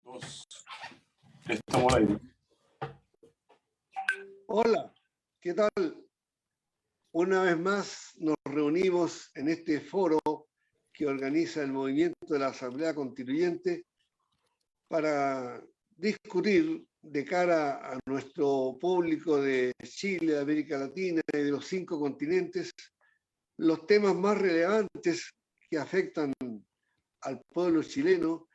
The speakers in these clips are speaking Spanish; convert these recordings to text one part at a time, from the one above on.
Dos. Estamos al aire. Hola, ¿qué tal? Una vez más nos reunimos en este foro que organiza el movimiento de la Asamblea Constituyente para discutir de cara a nuestro público de Chile, de América Latina y de los 5 continentes los temas más relevantes que afectan al pueblo chileno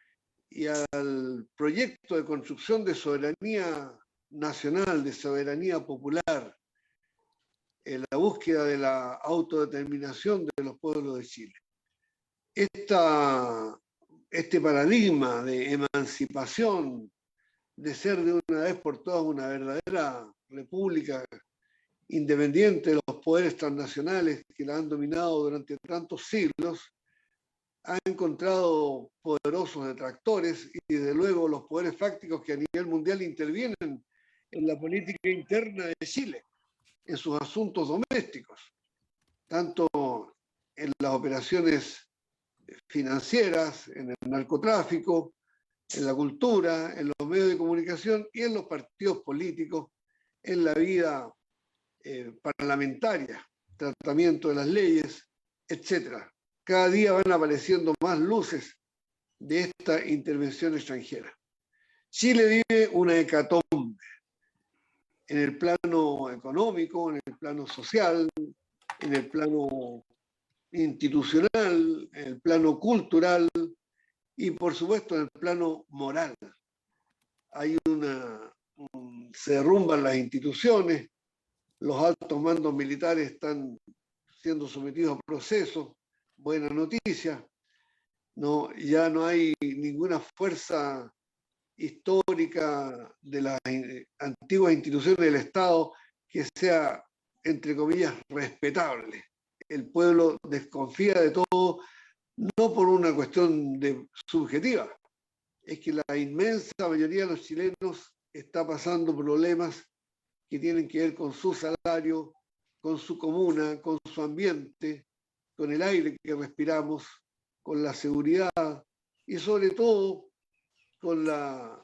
y al proyecto de construcción de soberanía nacional, de soberanía popular, en la búsqueda de la autodeterminación de los pueblos de Chile. Este paradigma de emancipación, de ser de una vez por todas una verdadera república independiente de los poderes transnacionales que la han dominado durante tantos siglos, ha encontrado poderosos detractores y desde luego los poderes fácticos que a nivel mundial intervienen en la política interna de Chile, en sus asuntos domésticos, tanto en las operaciones financieras, en el narcotráfico, en la cultura, en los medios de comunicación y en los partidos políticos, en la vida parlamentaria, tratamiento de las leyes, etc. Cada día van apareciendo más luces de esta intervención extranjera. Chile vive una hecatombe en el plano económico, en el plano social, en el plano institucional, en el plano cultural y, por supuesto, en el plano moral. Se derrumban las instituciones, los altos mandos militares están siendo sometidos a procesos, buena noticia, ya no hay ninguna fuerza histórica de las antiguas instituciones del Estado que sea, entre comillas, respetable. El pueblo desconfía de todo, no por una cuestión subjetiva, es que la inmensa mayoría de los chilenos está pasando problemas que tienen que ver con su salario, con su comuna, con su ambiente, con el aire que respiramos, con la seguridad y sobre todo con la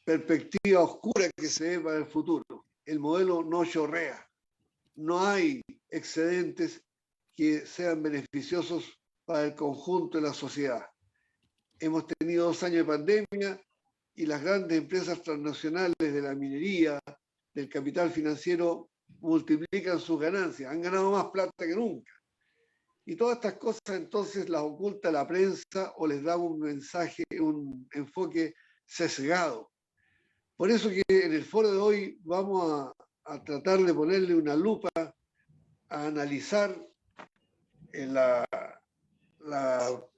perspectiva oscura que se ve para el futuro. El modelo no chorrea, no hay excedentes que sean beneficiosos para el conjunto de la sociedad. Hemos tenido 2 años de pandemia y las grandes empresas transnacionales de la minería, del capital financiero, multiplican sus ganancias, han ganado más plata que nunca. Y todas estas cosas entonces las oculta la prensa o les da un mensaje, un enfoque sesgado. Por eso que en el foro de hoy vamos a tratar de ponerle una lupa a analizar la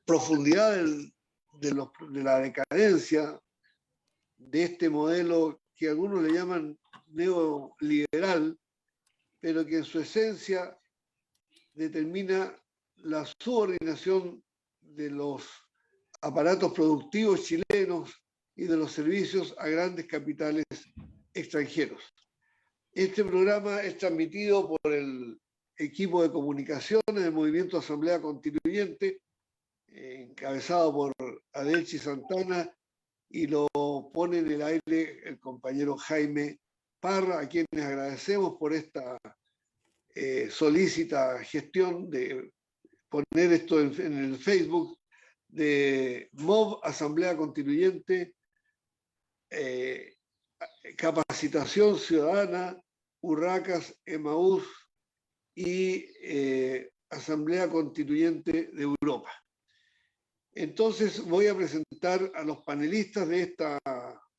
profundidad de la decadencia de este modelo que algunos le llaman neoliberal, pero que en su esencia determina la subordinación de los aparatos productivos chilenos y de los servicios a grandes capitales extranjeros. Este programa es transmitido por el equipo de comunicaciones del Movimiento Asamblea Constituyente, encabezado por Adelchi Santana, y lo pone en el aire el compañero Jaime Parra, a quienes agradecemos por esta solícita gestión de poner esto en el Facebook de MOV Asamblea Constituyente, Capacitación Ciudadana, Urracas, Emaús y Asamblea Constituyente de Europa. Entonces voy a presentar a los panelistas de esta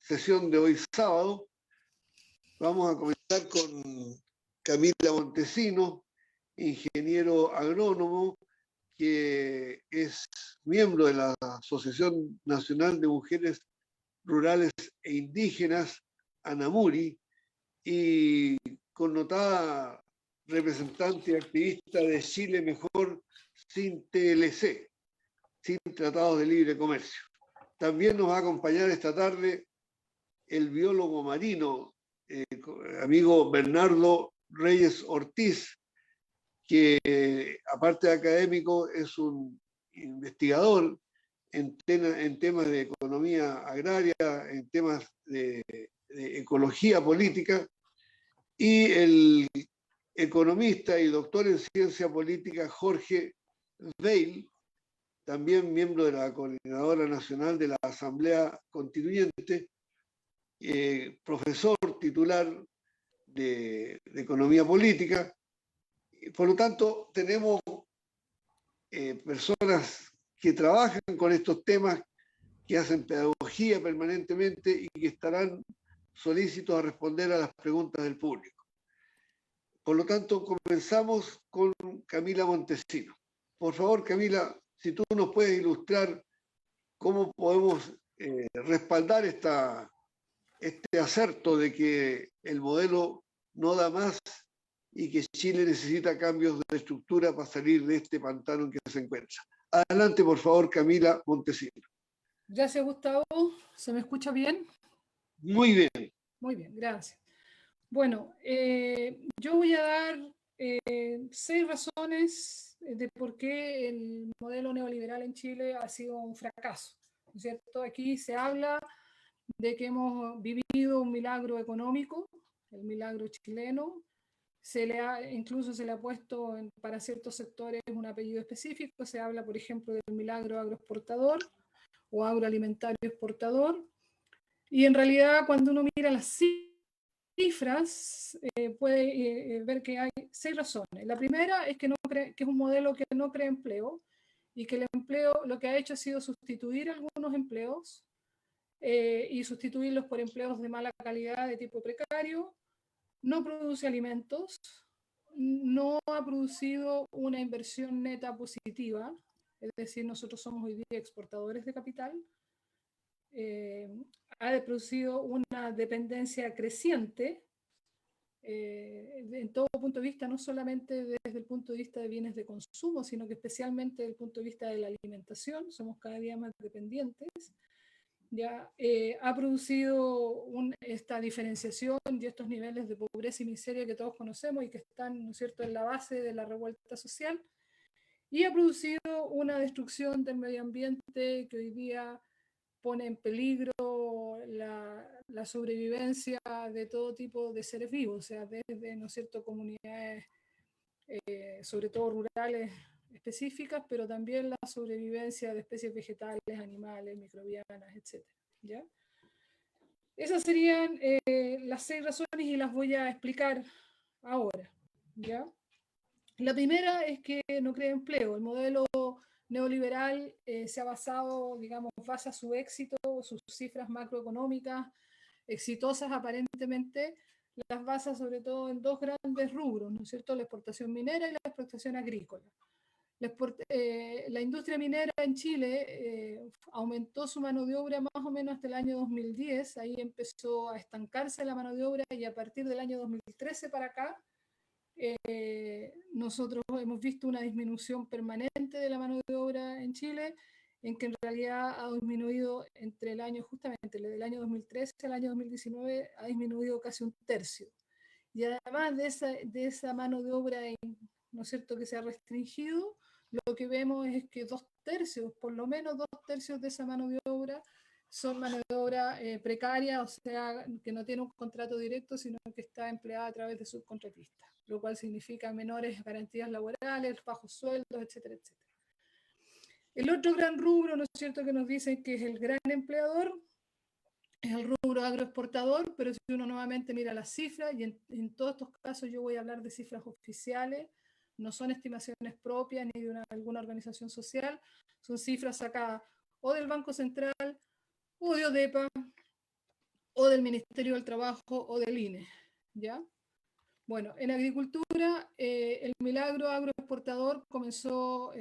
sesión de hoy sábado. Vamos a comenzar con Camila Montesino, ingeniero agrónomo, que es miembro de la Asociación Nacional de Mujeres Rurales e Indígenas, ANAMURI, y connotada representante y activista de Chile Mejor sin TLC, sin tratados de libre comercio. También nos va a acompañar esta tarde el biólogo marino, amigo Bernardo Reyes Ortiz, que aparte de académico es un investigador en temas de economía agraria, en temas de ecología política, y el economista y doctor en ciencia política Jorge Veil, también miembro de la Coordinadora Nacional de la Asamblea Constituyente, profesor titular de Economía Política. Por lo tanto, tenemos personas que trabajan con estos temas, que hacen pedagogía permanentemente y que estarán solícitos a responder a las preguntas del público. Por lo tanto, comenzamos con Camila Montesino. Por favor, Camila, si tú nos puedes ilustrar cómo podemos respaldar este acerto de que el modelo no da más y que Chile necesita cambios de estructura para salir de este pantano en que se encuentra. Adelante, por favor, Camila Montesino. Gracias, Gustavo. ¿Se me escucha bien? Muy bien. Muy bien, gracias. Bueno, yo voy a dar 6 razones de por qué el modelo neoliberal en Chile ha sido un fracaso, ¿no es cierto? Aquí se habla de que hemos vivido un milagro económico, el milagro chileno. Incluso se le ha puesto para ciertos sectores un apellido específico. Se habla, por ejemplo, del milagro agroexportador o agroalimentario exportador. Y en realidad, cuando uno mira las cifras, puede ver que hay 6 razones. La primera es que es un modelo que no crea empleo, y que el empleo lo que ha hecho ha sido sustituir algunos empleos y sustituirlos por empleos de mala calidad de tipo precario. No produce alimentos, no ha producido una inversión neta positiva, es decir, nosotros somos hoy día exportadores de capital. Ha producido una dependencia creciente en todo punto de vista, no solamente desde el punto de vista de bienes de consumo, sino que especialmente desde el punto de vista de la alimentación. Somos cada día más dependientes. Ya ha producido esta diferenciación y estos niveles de pobreza y miseria que todos conocemos y que están, ¿no es cierto?, en la base de la revuelta social, y ha producido una destrucción del medio ambiente que hoy día pone en peligro la sobrevivencia de todo tipo de seres vivos, o sea, desde, ¿no es cierto?, comunidades, sobre todo rurales específicas, pero también la sobrevivencia de especies vegetales, animales, microbianas, etc. ¿Ya? Esas serían las 6 razones y las voy a explicar ahora. ¿Ya? La primera es que no crea empleo. El modelo neoliberal se ha basado, digamos, basa su éxito, sus cifras macroeconómicas exitosas aparentemente, las basa sobre todo en 2 grandes rubros, ¿no es cierto?, la exportación minera y la exportación agrícola. La industria minera en Chile aumentó su mano de obra más o menos hasta el año 2010, ahí empezó a estancarse la mano de obra, y a partir del año 2013 para acá, nosotros hemos visto una disminución permanente de la mano de obra en Chile, en que en realidad ha disminuido entre el año, justamente desde el año 2013 al año 2019, ha disminuido casi 1/3. Y además de esa mano de obra, ¿no es cierto?, que se ha restringido, lo que vemos es que 2/3, por lo menos 2/3 de esa mano de obra son mano de obra precaria, o sea, que no tiene un contrato directo, sino que está empleada a través de subcontratistas, lo cual significa menores garantías laborales, bajos sueldos, etcétera, etcétera. El otro gran rubro, ¿no es cierto?, que nos dicen que es el gran empleador, es el rubro agroexportador, pero si uno nuevamente mira las cifras, y en todos estos casos yo voy a hablar de cifras oficiales, no son estimaciones propias ni de alguna organización social, son cifras sacadas o del Banco Central, o de ODEPA, o del Ministerio del Trabajo, o del INE, ¿ya? Bueno, en agricultura, el milagro agroexportador comenzó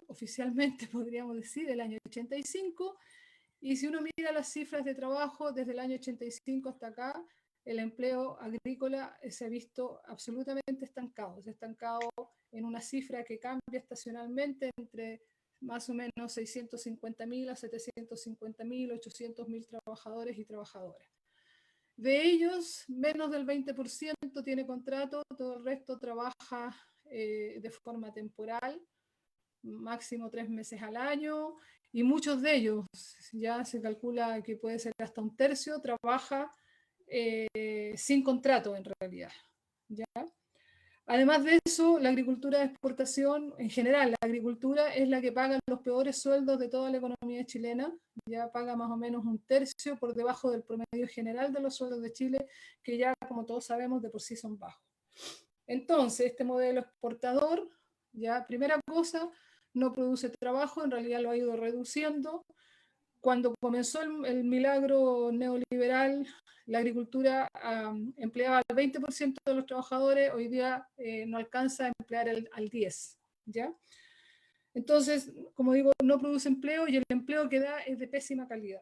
oficialmente, podríamos decir, el año 85, y si uno mira las cifras de trabajo desde el año 85 hasta acá, el empleo agrícola se ha visto absolutamente estancado. Se ha estancado en una cifra que cambia estacionalmente entre más o menos 650.000 a 750.000, 800.000 trabajadores y trabajadoras. De ellos, menos del 20% tiene contrato, todo el resto trabaja de forma temporal, máximo 3 meses al año, y muchos de ellos, ya se calcula que puede ser hasta un tercio, trabaja sin contrato en realidad, ¿ya? Además de eso, la agricultura de exportación, en general, la agricultura es la que paga los peores sueldos de toda la economía chilena, ya paga más o menos un tercio por debajo del promedio general de los sueldos de Chile, que ya, como todos sabemos, de por sí son bajos. Entonces, este modelo exportador, ya, primera cosa, no produce trabajo, en realidad lo ha ido reduciendo. Cuando comenzó el milagro neoliberal, la agricultura empleaba al 20% de los trabajadores, hoy día no alcanza a emplear al 10%, ¿ya? Entonces, como digo, no produce empleo y el empleo que da es de pésima calidad.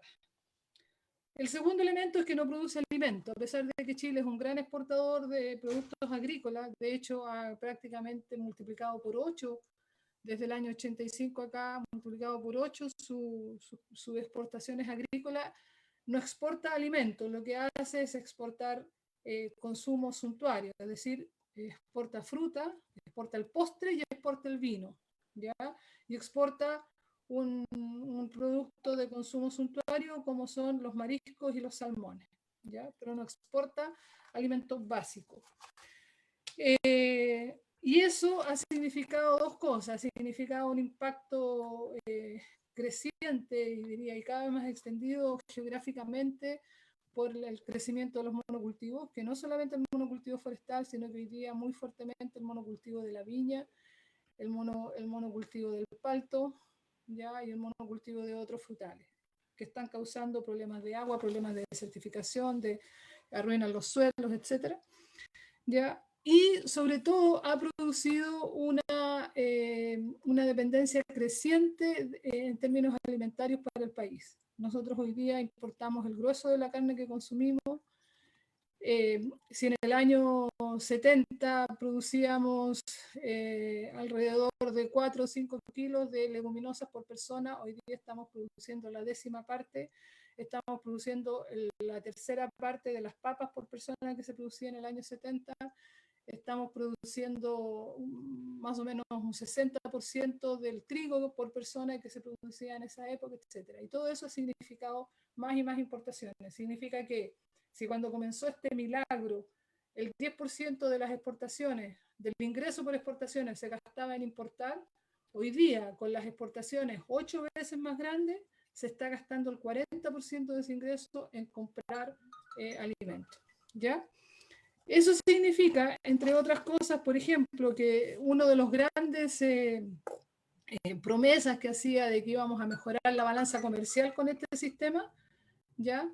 El segundo elemento es que no produce alimento, a pesar de que Chile es un gran exportador de productos agrícolas, de hecho ha prácticamente multiplicado por 8 desde el año 85 acá, multiplicado por 8 sus exportaciones agrícolas, no exporta alimentos, lo que hace es exportar consumo suntuario, es decir, exporta fruta, exporta el postre y exporta el vino, ¿ya? Y exporta un producto de consumo suntuario como son los mariscos y los salmones, ¿ya? Pero no exporta alimentos básicos. Y eso ha significado dos cosas, ha significado un impacto creciente y diría y cada vez más extendido geográficamente por el crecimiento de los monocultivos, que no solamente el monocultivo forestal, sino que hoy día muy fuertemente el monocultivo de la viña, el monocultivo del palto, ¿ya? Y el monocultivo de otros frutales, que están causando problemas de agua, problemas de desertificación, arruinan los suelos, etc. ¿Ya? Y sobre todo ha producido una dependencia creciente en términos alimentarios para el país. Nosotros hoy día importamos el grueso de la carne que consumimos. Si en el año 70 producíamos alrededor de 4 o 5 kilos de leguminosas por persona, hoy día estamos produciendo la 10ª parte, estamos produciendo la 3ª parte de las papas por persona que se producía en el año 70, estamos produciendo más o menos un 60% del trigo por persona que se producía en esa época, etc. Y todo eso ha significado más y más importaciones. Significa que si cuando comenzó este milagro el 10% de las exportaciones, del ingreso por exportaciones se gastaba en importar, hoy día con las exportaciones 8 veces más grandes, se está gastando el 40% de ese ingreso en comprar alimentos, ¿ya? Eso significa, entre otras cosas, por ejemplo, que uno de los grandes promesas que hacía de que íbamos a mejorar la balanza comercial con este sistema, ¿ya?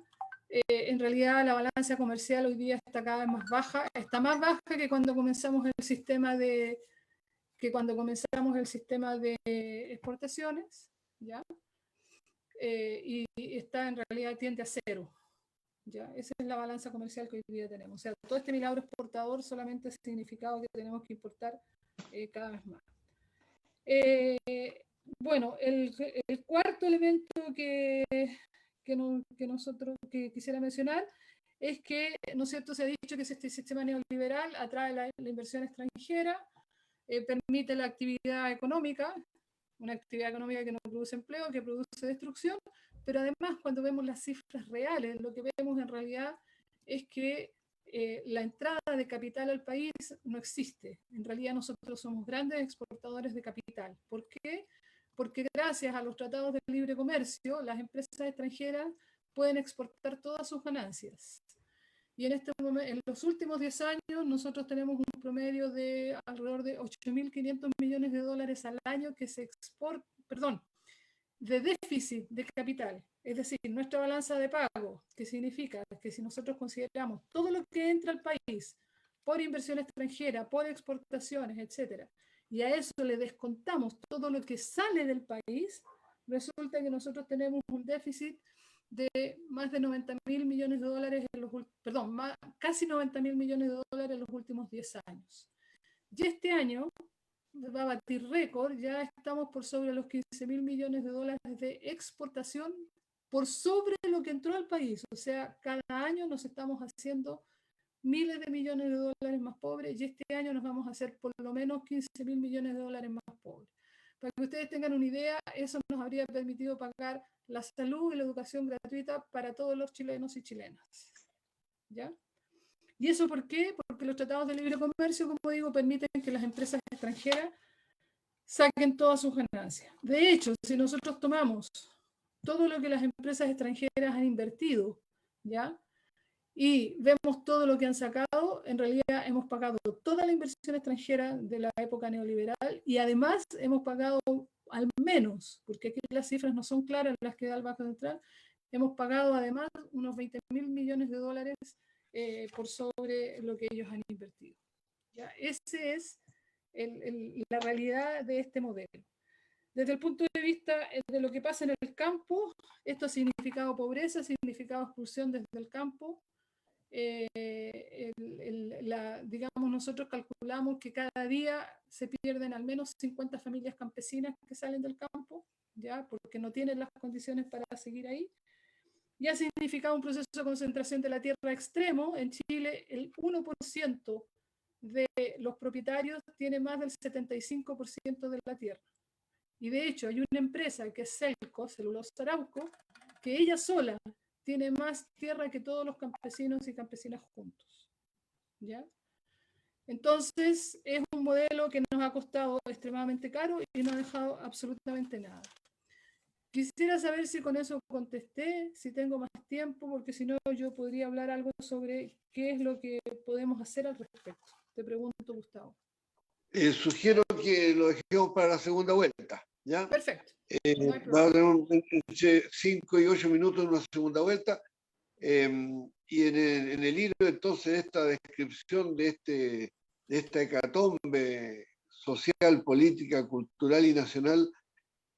En realidad la balanza comercial hoy día está cada vez más baja, está más baja que cuando comenzamos el sistema de exportaciones, ¿ya? Y está en realidad tiende a cero. ¿Ya? Esa es la balanza comercial que hoy día tenemos. O sea, todo este milagro exportador solamente ha significado que tenemos que importar cada vez más. Bueno, el cuarto elemento que quisiera mencionar es que, ¿no es cierto?, se ha dicho que este sistema neoliberal atrae la inversión extranjera, permite la actividad económica, una actividad económica que no produce empleo, que produce destrucción, pero además cuando vemos las cifras reales, lo que vemos en realidad es que la entrada de capital al país no existe. En realidad nosotros somos grandes exportadores de capital. ¿Por qué? Porque gracias a los tratados de libre comercio, las empresas extranjeras pueden exportar todas sus ganancias. Y en los últimos 10 años nosotros tenemos un promedio de alrededor de 8.500 millones de dólares al año que se exporta, de déficit de capital. Es decir, nuestra balanza de pago, que significa que si nosotros consideramos todo lo que entra al país por inversión extranjera, por exportaciones, etc., y a eso le descontamos todo lo que sale del país, resulta que nosotros tenemos un déficit de más de 90.000 millones de dólares, casi 90.000 millones de dólares en los últimos 10 años. Y este año va a batir récord, ya estamos por sobre los 15.000 millones de dólares de exportación por sobre lo que entró al país. O sea, cada año nos estamos haciendo miles de millones de dólares más pobres y este año nos vamos a hacer por lo menos 15.000 millones de dólares más pobres. Para que ustedes tengan una idea, eso nos habría permitido pagar la salud y la educación gratuita para todos los chilenos y chilenas. ¿Ya? ¿Y eso por qué? Porque los tratados de libre comercio, como digo, permiten que las empresas extranjeras saquen todas sus ganancias. De hecho, si nosotros tomamos todo lo que las empresas extranjeras han invertido, ¿ya? Y vemos todo lo que han sacado, en realidad hemos pagado toda la inversión extranjera de la época neoliberal y además hemos pagado al menos, porque aquí las cifras no son claras las que da el Banco Central, hemos pagado además unos 20.000 millones de dólares por sobre lo que ellos han invertido. ¿Ya? Esa es la realidad de este modelo. Desde el punto de vista de lo que pasa en el campo, esto ha significado pobreza, ha significado expulsión desde el campo. Digamos, nosotros calculamos que cada día se pierden al menos 50 familias campesinas que salen del campo, ¿ya? Porque no tienen las condiciones para seguir ahí. Y ha significado un proceso de concentración de la tierra extremo. En Chile, el 1% de los propietarios tiene más del 75% de la tierra. Y de hecho hay una empresa que es Celco, Celulosa Arauco, que ella sola tiene más tierra que todos los campesinos y campesinas juntos. ¿Ya? Entonces es un modelo que nos ha costado extremadamente caro y no ha dejado absolutamente nada. Quisiera saber si con eso contesté, si tengo más tiempo, porque si no yo podría hablar algo sobre qué es lo que podemos hacer al respecto. Te pregunto, Gustavo. Sugiero que lo dejemos para la segunda vuelta, ¿ya? Perfecto. No hay Va a problema. tener entre 5 y 8 minutos en una segunda vuelta. Y en el hilo entonces de esta descripción de esta hecatombe social, política, cultural y nacional,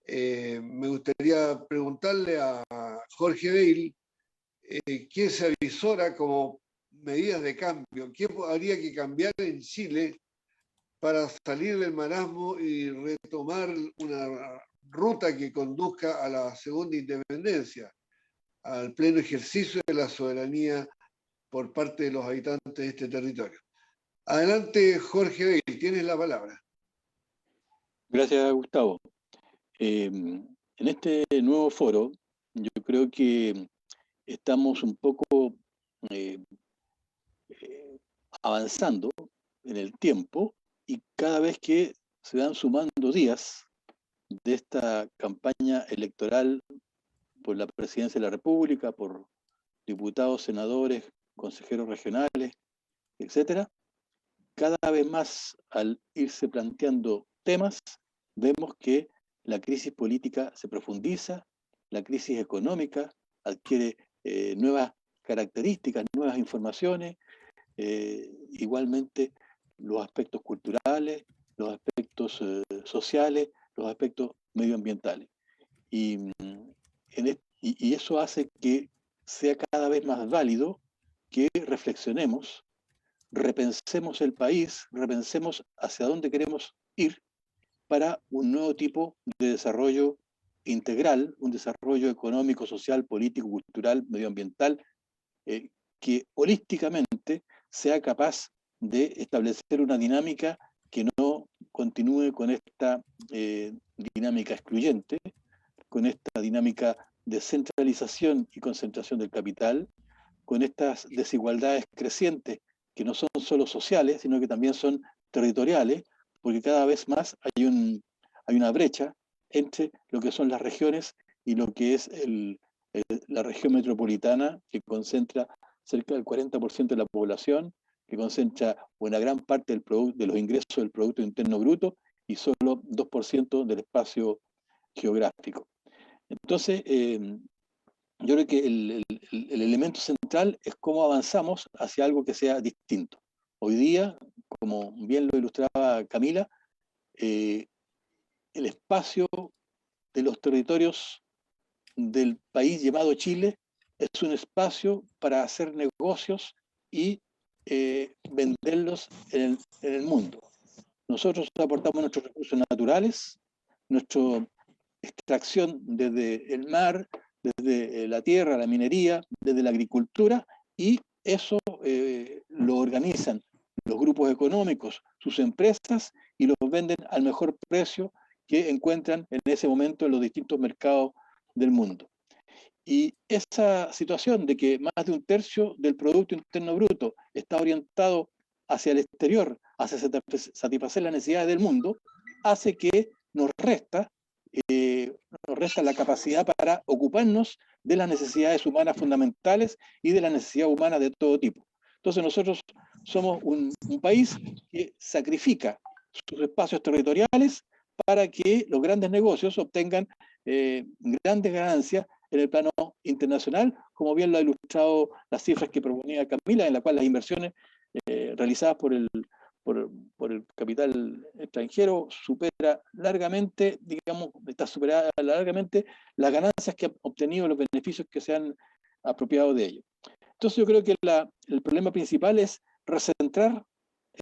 me gustaría preguntarle a Jorge Beil qué se avisora como medidas de cambio, qué habría que cambiar en Chile para salir del marasmo y retomar una ruta que conduzca a la segunda independencia, al pleno ejercicio de la soberanía por parte de los habitantes de este territorio. Adelante, Jorge Beil, tienes la palabra. Gracias, Gustavo. En este nuevo foro, yo creo que estamos un poco avanzando en el tiempo y cada vez que se van sumando días de esta campaña electoral por la presidencia de la República, por diputados, senadores, consejeros regionales, etcétera, cada vez más al irse planteando temas, vemos que la crisis política se profundiza, la crisis económica adquiere nuevas características, nuevas informaciones, igualmente los aspectos culturales, los aspectos sociales, los aspectos medioambientales. Y eso hace que sea cada vez más válido que reflexionemos, repensemos el país, repensemos hacia dónde queremos ir para un nuevo tipo de desarrollo integral, un desarrollo económico, social, político, cultural, medioambiental, que holísticamente sea capaz de establecer una dinámica que no continúe con esta dinámica excluyente, con esta dinámica de centralización y concentración del capital, con estas desigualdades crecientes que no son solo sociales, sino que también son territoriales, porque cada vez más hay una brecha entre lo que son las regiones y lo que es la región metropolitana, que concentra cerca del 40% de la población, que concentra una gran parte de los ingresos del Producto Interno Bruto y solo 2% del espacio geográfico. Entonces, yo creo que el elemento central es cómo avanzamos hacia algo que sea distinto. Hoy día, como bien lo ilustraba Camila, el espacio de los territorios del país llamado Chile es un espacio para hacer negocios y venderlos en el mundo. Nosotros aportamos nuestros recursos naturales, nuestra extracción desde el mar, desde la tierra, la minería, desde la agricultura, y eso lo organizan los grupos económicos, sus empresas, y los venden al mejor precio que encuentran en ese momento en los distintos mercados del mundo. Y esa situación de que más de un tercio del Producto Interno Bruto está orientado hacia el exterior, hacia satisfacer las necesidades del mundo, hace que nos resta la capacidad para ocuparnos de las necesidades humanas fundamentales y de las necesidades humanas de todo tipo. Entonces nosotros somos un país que sacrifica sus espacios territoriales para que los grandes negocios obtengan grandes ganancias en el plano internacional, como bien lo ha ilustrado las cifras que proponía Camila, en la cual las inversiones realizadas por el capital extranjero supera largamente, digamos, está superada largamente las ganancias que han obtenido, los beneficios que se han apropiado de ellos. Entonces yo creo que el problema principal es recentrar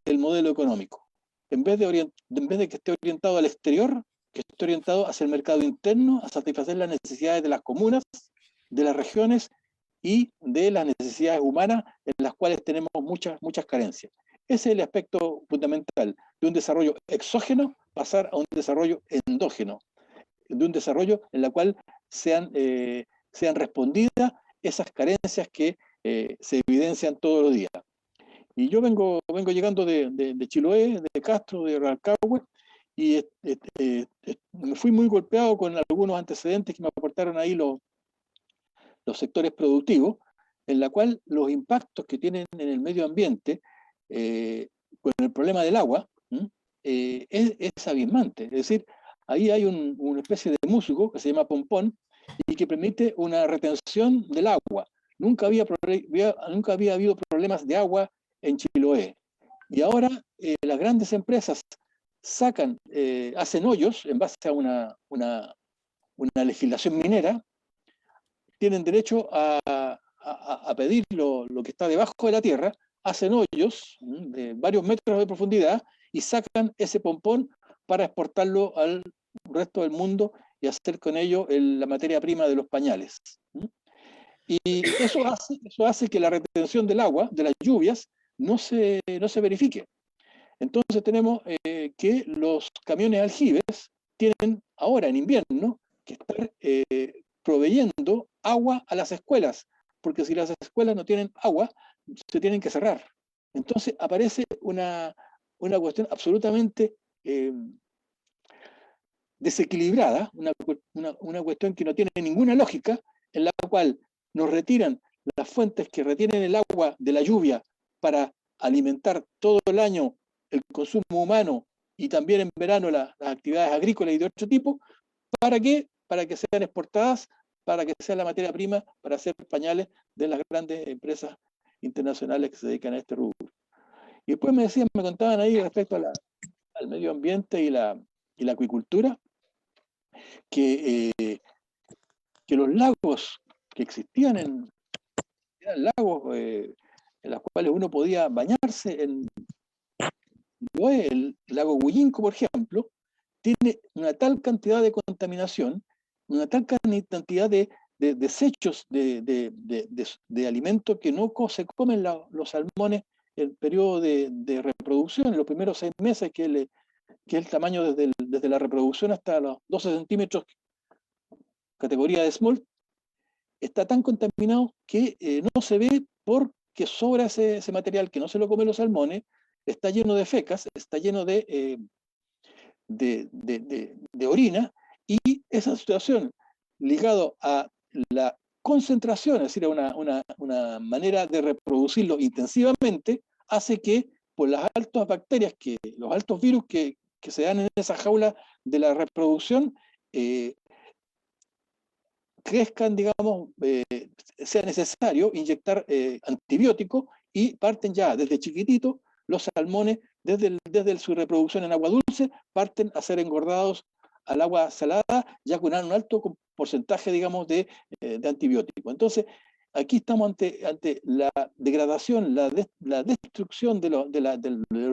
el modelo económico. En vez de que esté orientado al exterior, que esté orientado hacia el mercado interno, a satisfacer las necesidades de las comunas, de las regiones y de las necesidades humanas en las cuales tenemos muchas carencias. Ese es el aspecto fundamental de un desarrollo exógeno, pasar a un desarrollo endógeno, de un desarrollo en el cual sean respondidas esas carencias que se evidencian todos los días. Y yo vengo llegando de Chiloé, de Castro, de Rancagua, y me fui muy golpeado con algunos antecedentes que me aportaron ahí los sectores productivos, en la cual los impactos que tienen en el medio ambiente con el problema del agua es abismante. Es decir, ahí hay una especie de musgo que se llama pompón y que permite una retención del agua. Nunca había habido problemas de agua en Chiloé. Y ahora las grandes empresas hacen hoyos en base a una legislación minera, tienen derecho a pedir lo que está debajo de la tierra, hacen hoyos de varios metros de profundidad y sacan ese pompón para exportarlo al resto del mundo y hacer con ello la materia prima de los pañales. Y eso hace que la retención del agua, de las lluvias, no se verifique. Entonces tenemos que los camiones aljibes tienen ahora en invierno que estar proveyendo agua a las escuelas, porque si las escuelas no tienen agua, se tienen que cerrar. Entonces aparece una cuestión absolutamente desequilibrada, una cuestión que no tiene ninguna lógica, en la cual nos retiran las fuentes que retienen el agua de la lluvia para alimentar todo el año el consumo humano y también en verano las actividades agrícolas y de otro tipo. ¿Para qué? Para que sean exportadas, para que sea la materia prima para hacer pañales de las grandes empresas internacionales que se dedican a este rubro. Y después me contaban ahí respecto al medio ambiente y la acuicultura, que los lagos que existían eran lagos en los cuales uno podía bañarse el lago Huyinco, por ejemplo, tiene una tal cantidad de contaminación, una tal cantidad de desechos de alimentos que no se comen los salmones en el periodo de reproducción, en los primeros 6 meses, que es el tamaño desde la reproducción hasta los 12 centímetros, categoría de smolt, está tan contaminado que no se ve porque sobra ese material que no se lo comen los salmones, está lleno de fecas, está lleno de orina, y esa situación ligado a la concentración, es decir, a una manera de reproducirlo intensivamente, hace que por las altas bacterias, los altos virus que se dan en esa jaula de la reproducción, crezcan, digamos, sea necesario inyectar antibióticos, y parten ya desde chiquitito los salmones, desde su reproducción en agua dulce, parten a ser engordados al agua salada, ya con un alto porcentaje, digamos, de antibióticos. Entonces, aquí estamos ante la degradación, la destrucción de los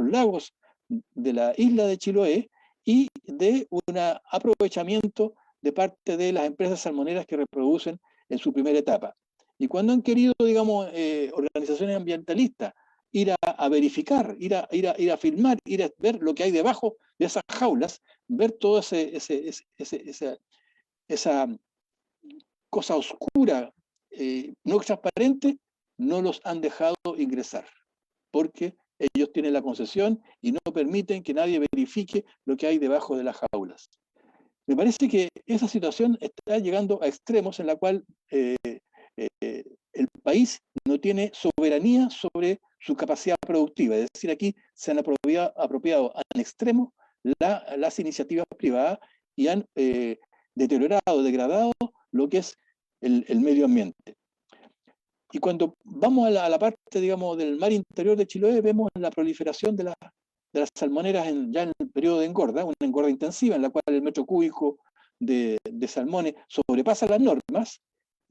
lagos de la isla de Chiloé y de un aprovechamiento de parte de las empresas salmoneras que reproducen en su primera etapa. Y cuando han querido, digamos, organizaciones ambientalistas ir a verificar, ir a filmar, ir a ver lo que hay debajo de esas jaulas, ver toda esa cosa oscura, no transparente, no los han dejado ingresar, porque ellos tienen la concesión y no permiten que nadie verifique lo que hay debajo de las jaulas. Me parece que esa situación está llegando a extremos en la cual el país no tiene soberanía sobre su capacidad productiva. Es decir, aquí se han apropiado en extremo las iniciativas privadas y han deteriorado, degradado lo que es el medio ambiente. Y cuando vamos a la parte, digamos, del mar interior de Chiloé, vemos la proliferación de las salmoneras ya en el periodo de engorda, una engorda intensiva en la cual el metro cúbico de salmones sobrepasa las normas.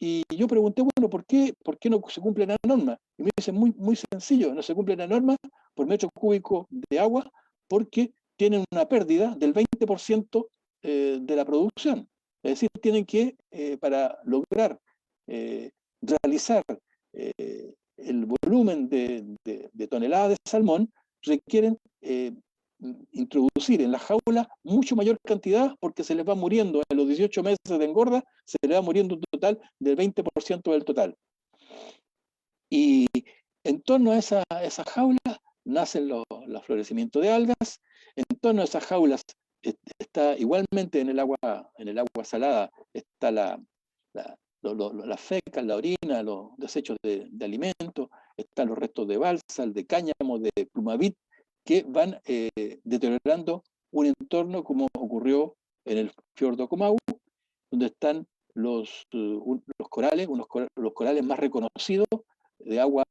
Y yo pregunté, bueno, ¿por qué no se cumplen las normas? Y me dicen, muy sencillo, no se cumplen las normas por metro cúbico de agua porque tienen una pérdida del 20% de la producción. Es decir, tienen que, para lograr realizar el volumen de toneladas de salmón, requieren introducir en la jaula mucho mayor cantidad porque se les va muriendo en los 18 meses de engorda, se les va muriendo un total del 20% del total. Y en torno a esa jaula nacen los florecimientos de algas, en torno a esas jaulas está igualmente en el agua salada, está las fecas, la orina, los desechos de alimentos, están los restos de balsas, de cáñamo, de plumavit, que van deteriorando un entorno como ocurrió en el fiordo Comau, donde están los corales, los corales más reconocidos de agua,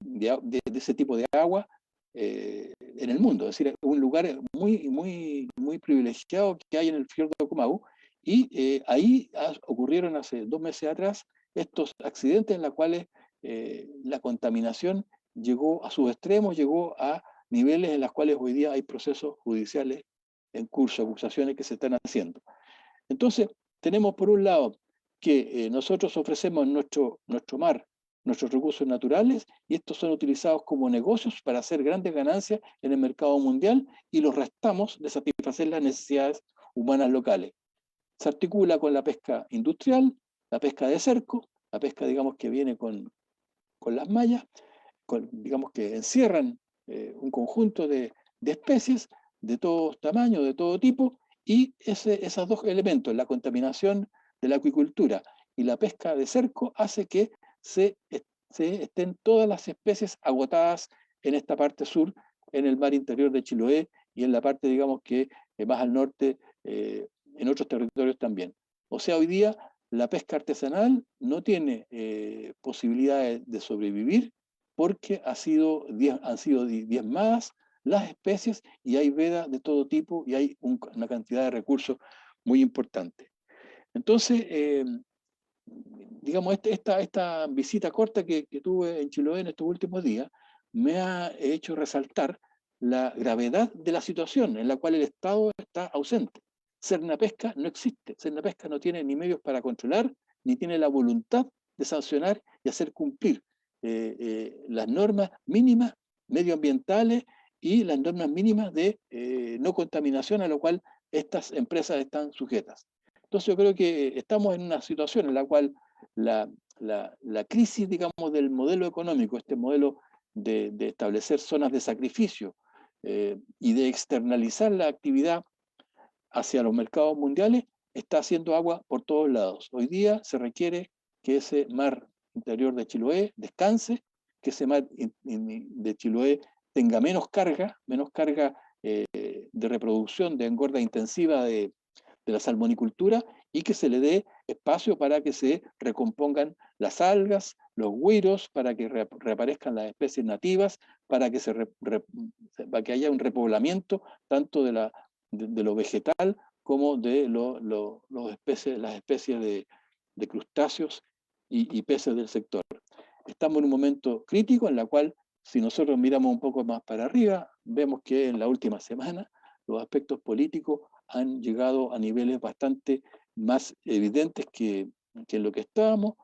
de ese tipo de agua en el mundo. Es decir, un lugar muy privilegiado que hay en el fiordo Comau, y ahí ocurrieron hace 2 meses atrás estos accidentes en los cuales la contaminación llegó a sus extremos, llegó a niveles en los cuales hoy día hay procesos judiciales en curso, acusaciones que se están haciendo. Entonces, tenemos por un lado que nosotros ofrecemos nuestro mar, nuestros recursos naturales, y estos son utilizados como negocios para hacer grandes ganancias en el mercado mundial, y los restamos de satisfacer las necesidades humanas locales. Se articula con la pesca industrial, la pesca de cerco, la pesca, digamos, que viene con las mallas, digamos que encierran un conjunto de especies de todos tamaños, de todo tipo, y esos dos elementos, la contaminación de la acuicultura y la pesca de cerco, hace que se estén todas las especies agotadas en esta parte sur, en el mar interior de Chiloé, y en la parte, digamos, que más al norte, en otros territorios también. O sea, hoy día la pesca artesanal no tiene posibilidades de sobrevivir porque han sido diezmadas las especies, y hay veda de todo tipo, y hay una cantidad de recursos muy importante. Entonces, digamos, esta visita corta que tuve en Chiloé en estos últimos días me ha hecho resaltar la gravedad de la situación en la cual el Estado está ausente. Cernapesca no existe. Cernapesca no tiene ni medios para controlar, ni tiene la voluntad de sancionar y hacer cumplir las normas mínimas medioambientales y las normas mínimas de no contaminación a lo cual estas empresas están sujetas. Entonces yo creo que estamos en una situación en la cual la crisis, digamos, del modelo económico, este modelo de establecer zonas de sacrificio y de externalizar la actividad hacia los mercados mundiales, está haciendo agua por todos lados. Hoy día se requiere que ese mar interior de Chiloé descanse, que ese mar de Chiloé tenga menos carga de reproducción, de engorda intensiva de la salmonicultura, y que se le dé espacio para que se recompongan las algas, los güiros, para que reaparezcan las especies nativas, para que, para que haya un repoblamiento tanto de lo vegetal como de las especies de crustáceos y peces del sector. Estamos en un momento crítico en el cual, si nosotros miramos un poco más para arriba, vemos que en la última semana los aspectos políticos han llegado a niveles bastante más evidentes que en lo que estábamos.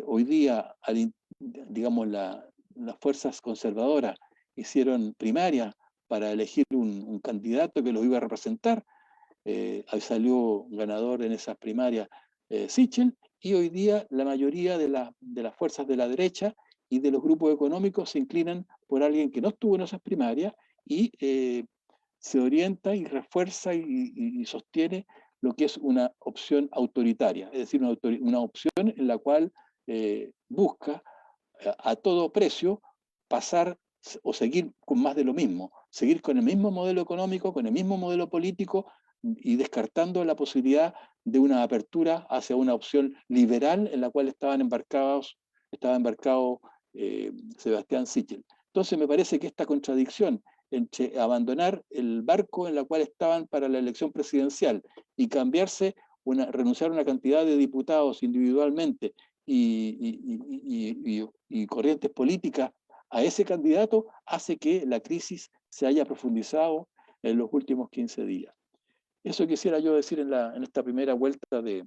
Hoy día, digamos, las fuerzas conservadoras hicieron primaria para elegir un candidato que los iba a representar. Ahí salió ganador en esas primarias Sichel, y hoy día la mayoría de las fuerzas de la derecha y de los grupos económicos se inclinan por alguien que no estuvo en esas primarias y se orienta y refuerza y sostiene lo que es una opción autoritaria, es decir, una opción en la cual busca a todo precio pasar o seguir con más de lo mismo, seguir con el mismo modelo económico, con el mismo modelo político, y descartando la posibilidad de una apertura hacia una opción liberal en la cual estaba embarcado Sebastián Sichel. Entonces me parece que esta contradicción entre abandonar el barco en la cual estaban para la elección presidencial y renunciar a una cantidad de diputados individualmente y corrientes políticas a ese candidato, hace que la crisis se haya profundizado en los últimos 15 días. Eso quisiera yo decir en esta primera vuelta de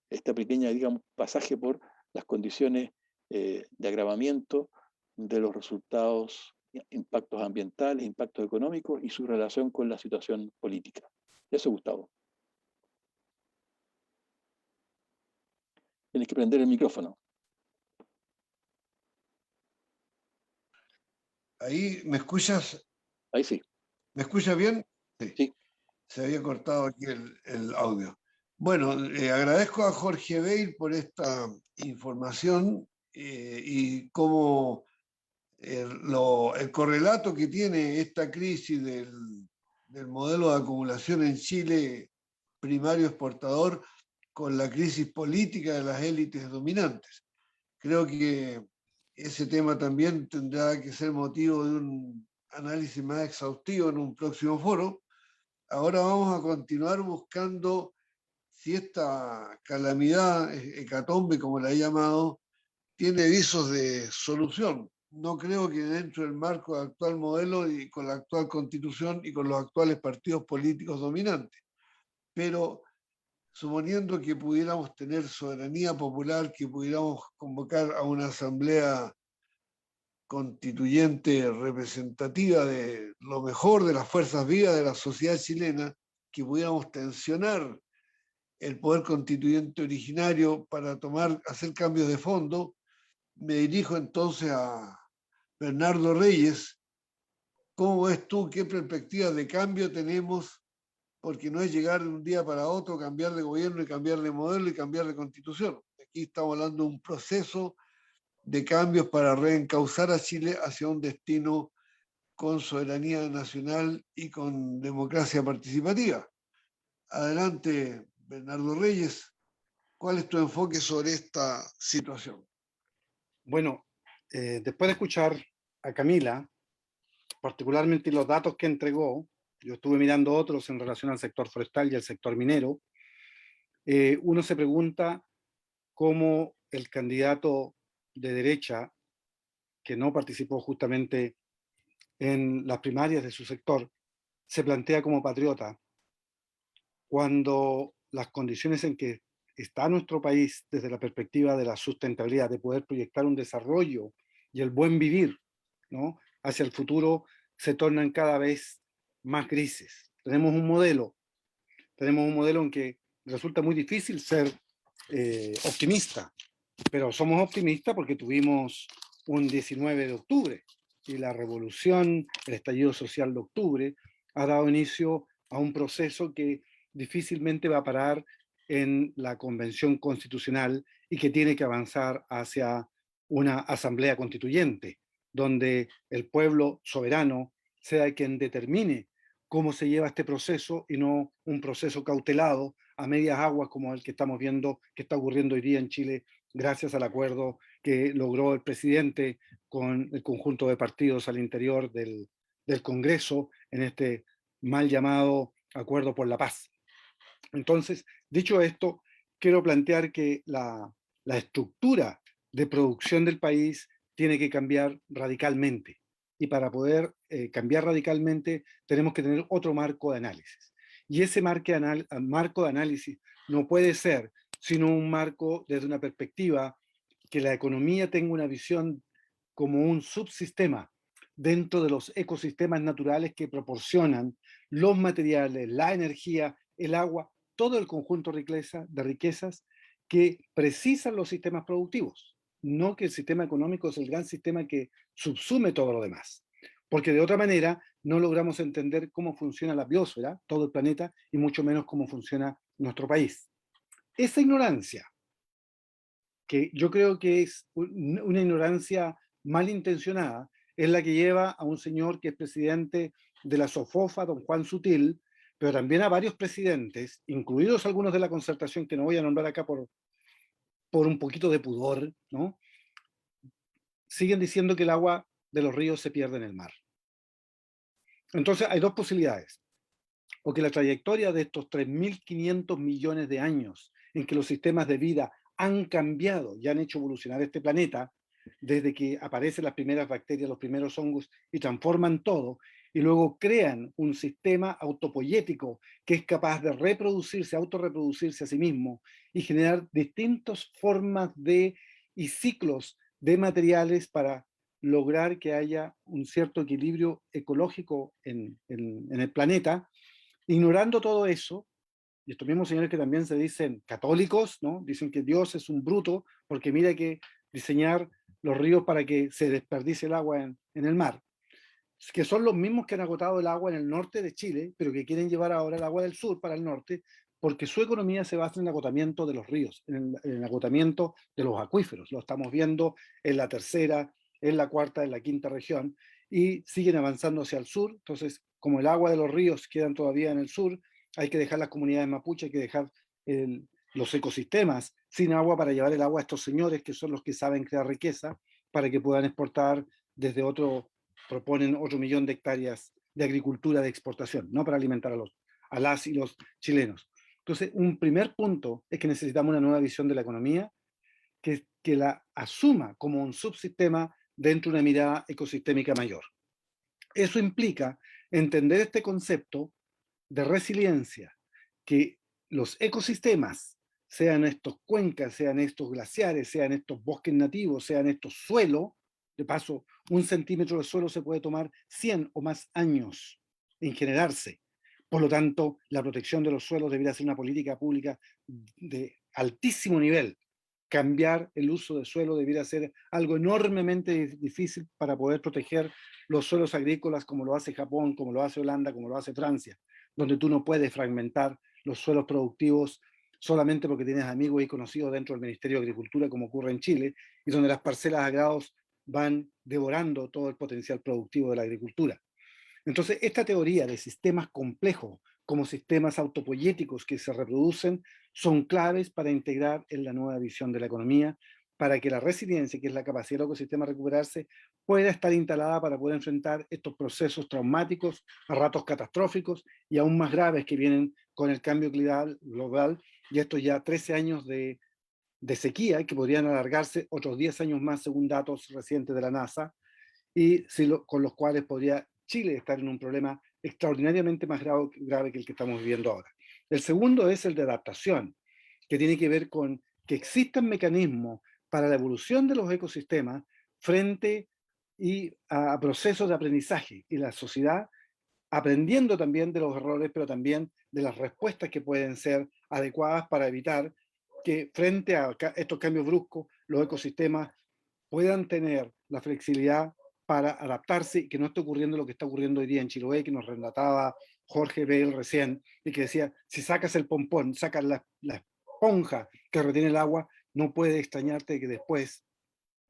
esta pequeña, digamos, pasaje por las condiciones de agravamiento de los resultados, impactos ambientales, impactos económicos y su relación con la situación política. Eso, Gustavo. Tienes que prender el micrófono. Ahí, ¿me escuchas? Ahí sí. ¿Me escuchas bien? Sí. Se había cortado aquí el audio. Bueno, agradezco a Jorge Beil por esta información y cómo el correlato que tiene esta crisis del modelo de acumulación en Chile primario exportador con la crisis política de las élites dominantes. Creo que ese tema también tendrá que ser motivo de un análisis más exhaustivo en un próximo foro. Ahora vamos a continuar buscando si esta calamidad, hecatombe como la he llamado, tiene visos de solución. No creo que dentro del marco del actual modelo y con la actual constitución y con los actuales partidos políticos dominantes. Pero suponiendo que pudiéramos tener soberanía popular, que pudiéramos convocar a una asamblea constituyente representativa de lo mejor de las fuerzas vivas de la sociedad chilena, que pudiéramos tensionar el poder constituyente originario para hacer cambios de fondo, me dirijo entonces a Bernardo Reyes. ¿Cómo ves tú? ¿Qué perspectivas de cambio tenemos? Porque no es llegar de un día para otro, cambiar de gobierno y cambiar de modelo y cambiar de constitución. Aquí estamos hablando de un proceso de cambios para reencauzar a Chile hacia un destino con soberanía nacional y con democracia participativa. Adelante, Bernardo Reyes. ¿Cuál es tu enfoque sobre esta situación? Bueno, después de escuchar a Camila, particularmente los datos que entregó, yo estuve mirando otros en relación al sector forestal y al sector minero, uno se pregunta cómo el candidato de derecha, que no participó justamente en las primarias de su sector, se plantea como patriota, cuando las condiciones en que está nuestro país desde la perspectiva de la sustentabilidad, de poder proyectar un desarrollo y el buen vivir, ¿no?, hacia el futuro, se tornan cada vez más grises. Tenemos un modelo en que resulta muy difícil ser optimista, pero somos optimistas porque tuvimos un 19 de octubre y la revolución, el estallido social de octubre, ha dado inicio a un proceso que difícilmente va a parar en la convención constitucional y que tiene que avanzar hacia una asamblea constituyente, donde el pueblo soberano sea quien determine cómo se lleva este proceso y no un proceso cautelado a medias aguas como el que estamos viendo que está ocurriendo hoy día en Chile gracias al acuerdo que logró el presidente con el conjunto de partidos al interior del Congreso en este mal llamado Acuerdo por la Paz. Entonces, dicho esto, quiero plantear que la estructura de producción del país tiene que cambiar radicalmente. Y para poder cambiar radicalmente tenemos que tener otro marco de análisis. Y ese marco de análisis no puede ser sino un marco desde una perspectiva que la economía tenga una visión como un subsistema dentro de los ecosistemas naturales que proporcionan los materiales, la energía, el agua, todo el conjunto de riquezas que precisan los sistemas productivos, no que el sistema económico es el gran sistema que subsume todo lo demás. Porque de otra manera no logramos entender cómo funciona la biosfera, todo el planeta, y mucho menos cómo funciona nuestro país. Esa ignorancia, que yo creo que es una ignorancia malintencionada, es la que lleva a un señor que es presidente de la SOFOFA, don Juan Sutil, pero también a varios presidentes, incluidos algunos de la Concertación, que no voy a nombrar acá por un poquito de pudor, ¿no? Siguen diciendo que el agua de los ríos se pierde en el mar. Entonces hay dos posibilidades. O que la trayectoria de estos 3.500 millones de años en que los sistemas de vida han cambiado y han hecho evolucionar este planeta, desde que aparecen las primeras bacterias, los primeros hongos, y transforman todo, y luego crean un sistema autopoyético que es capaz de reproducirse, autorreproducirse a sí mismo, y generar distintas formas y ciclos de materiales para lograr que haya un cierto equilibrio ecológico en el planeta. Ignorando todo eso, y estos mismos señores que también se dicen católicos, ¿no? Dicen que Dios es un bruto porque mira que diseñar los ríos para que se desperdicie el agua en el mar, que son los mismos que han agotado el agua en el norte de Chile, pero que quieren llevar ahora el agua del sur para el norte, porque su economía se basa en el agotamiento de los ríos, en el agotamiento de los acuíferos. Lo estamos viendo en la tercera, en la cuarta, en la quinta región, y siguen avanzando hacia el sur. Entonces, como el agua de los ríos quedan todavía en el sur, hay que dejar las comunidades mapuche, hay que dejar los ecosistemas sin agua para llevar el agua a estos señores que son los que saben crear riqueza para que puedan exportar desde proponen 8 millones de hectáreas de agricultura de exportación, no para alimentar a las y los chilenos. Entonces, un primer punto es que necesitamos una nueva visión de la economía que la asuma como un subsistema dentro de una mirada ecosistémica mayor. Eso implica entender este concepto de resiliencia, que los ecosistemas, sean estos cuencas, sean estos glaciares, sean estos bosques nativos, sean estos suelos, de paso, 1 centímetro de suelo se puede tomar 100 o más años en generarse. Por lo tanto, la protección de los suelos debería ser una política pública de altísimo nivel. Cambiar el uso de suelo debería ser algo enormemente difícil para poder proteger los suelos agrícolas como lo hace Japón, como lo hace Holanda, como lo hace Francia, donde tú no puedes fragmentar los suelos productivos solamente porque tienes amigos y conocidos dentro del Ministerio de Agricultura, como ocurre en Chile, y donde las parcelas a grados van devorando todo el potencial productivo de la agricultura. Entonces, esta teoría de sistemas complejos como sistemas autopoyéticos que se reproducen son claves para integrar en la nueva visión de la economía, para que la resiliencia, que es la capacidad del ecosistema de recuperarse, pueda estar instalada para poder enfrentar estos procesos traumáticos, a ratos catastróficos y aún más graves que vienen con el cambio global y estos ya 13 años de sequía que podrían alargarse otros 10 años más según datos recientes de la NASA y con los cuales podría Chile estar en un problema extraordinariamente más grave que el que estamos viviendo ahora. El segundo es el de adaptación, que tiene que ver con que existan mecanismos para la evolución de los ecosistemas frente a procesos de aprendizaje y la sociedad aprendiendo también de los errores, pero también de las respuestas que pueden ser adecuadas para evitar que frente a estos cambios bruscos los ecosistemas puedan tener la flexibilidad para adaptarse y que no esté ocurriendo lo que está ocurriendo hoy día en Chiloé, que nos relataba Jorge Bell recién, y que decía, si sacas el pompón, sacas la esponja que retiene el agua, no puede extrañarte que después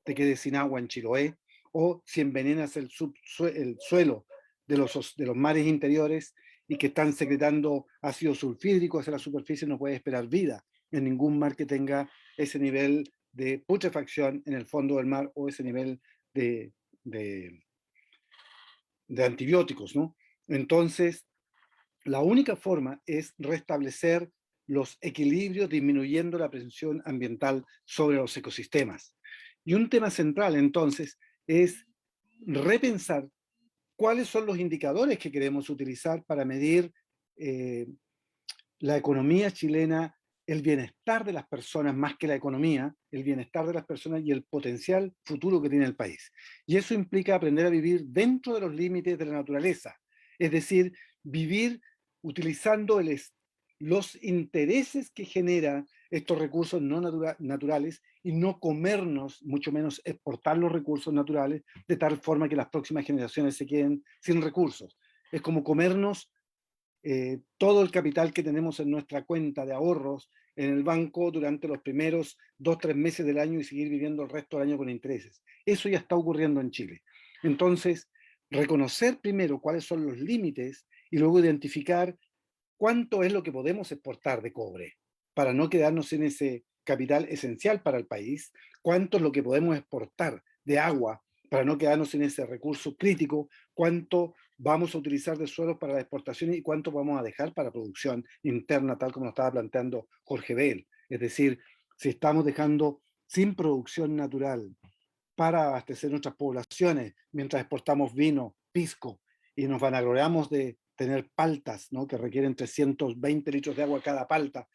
te quedes sin agua en Chiloé, o si envenenas el suelo de los mares interiores y que están secretando ácido sulfídrico hacia la superficie, no puede esperar vida en ningún mar que tenga ese nivel de putrefacción en el fondo del mar o ese nivel de antibióticos, ¿no? Entonces, la única forma es restablecer los equilibrios disminuyendo la presión ambiental sobre los ecosistemas. Y un tema central, entonces, es repensar cuáles son los indicadores que queremos utilizar para medir la economía chilena el bienestar de las personas más que la economía, el bienestar de las personas y el potencial futuro que tiene el país. Y eso implica aprender a vivir dentro de los límites de la naturaleza, es decir, vivir utilizando los intereses que generan estos recursos no naturales y no comernos, mucho menos exportar los recursos naturales de tal forma que las próximas generaciones se queden sin recursos. Es como comernos todo el capital que tenemos en nuestra cuenta de ahorros en el banco durante los primeros 2-3 meses del año y seguir viviendo el resto del año con intereses. Eso ya está ocurriendo en Chile. Entonces, reconocer primero cuáles son los límites y luego identificar cuánto es lo que podemos exportar de cobre para no quedarnos sin ese capital esencial para el país, cuánto es lo que podemos exportar de agua para no quedarnos sin ese recurso crítico, cuánto vamos a utilizar de suelos para las exportaciones y cuánto vamos a dejar para producción interna, tal como lo estaba planteando Jorge Bell. Es decir, si estamos dejando sin producción natural para abastecer nuestras poblaciones mientras exportamos vino, pisco, y nos vanagloriamos de tener paltas, ¿no?, que requieren 320 litros de agua cada palta,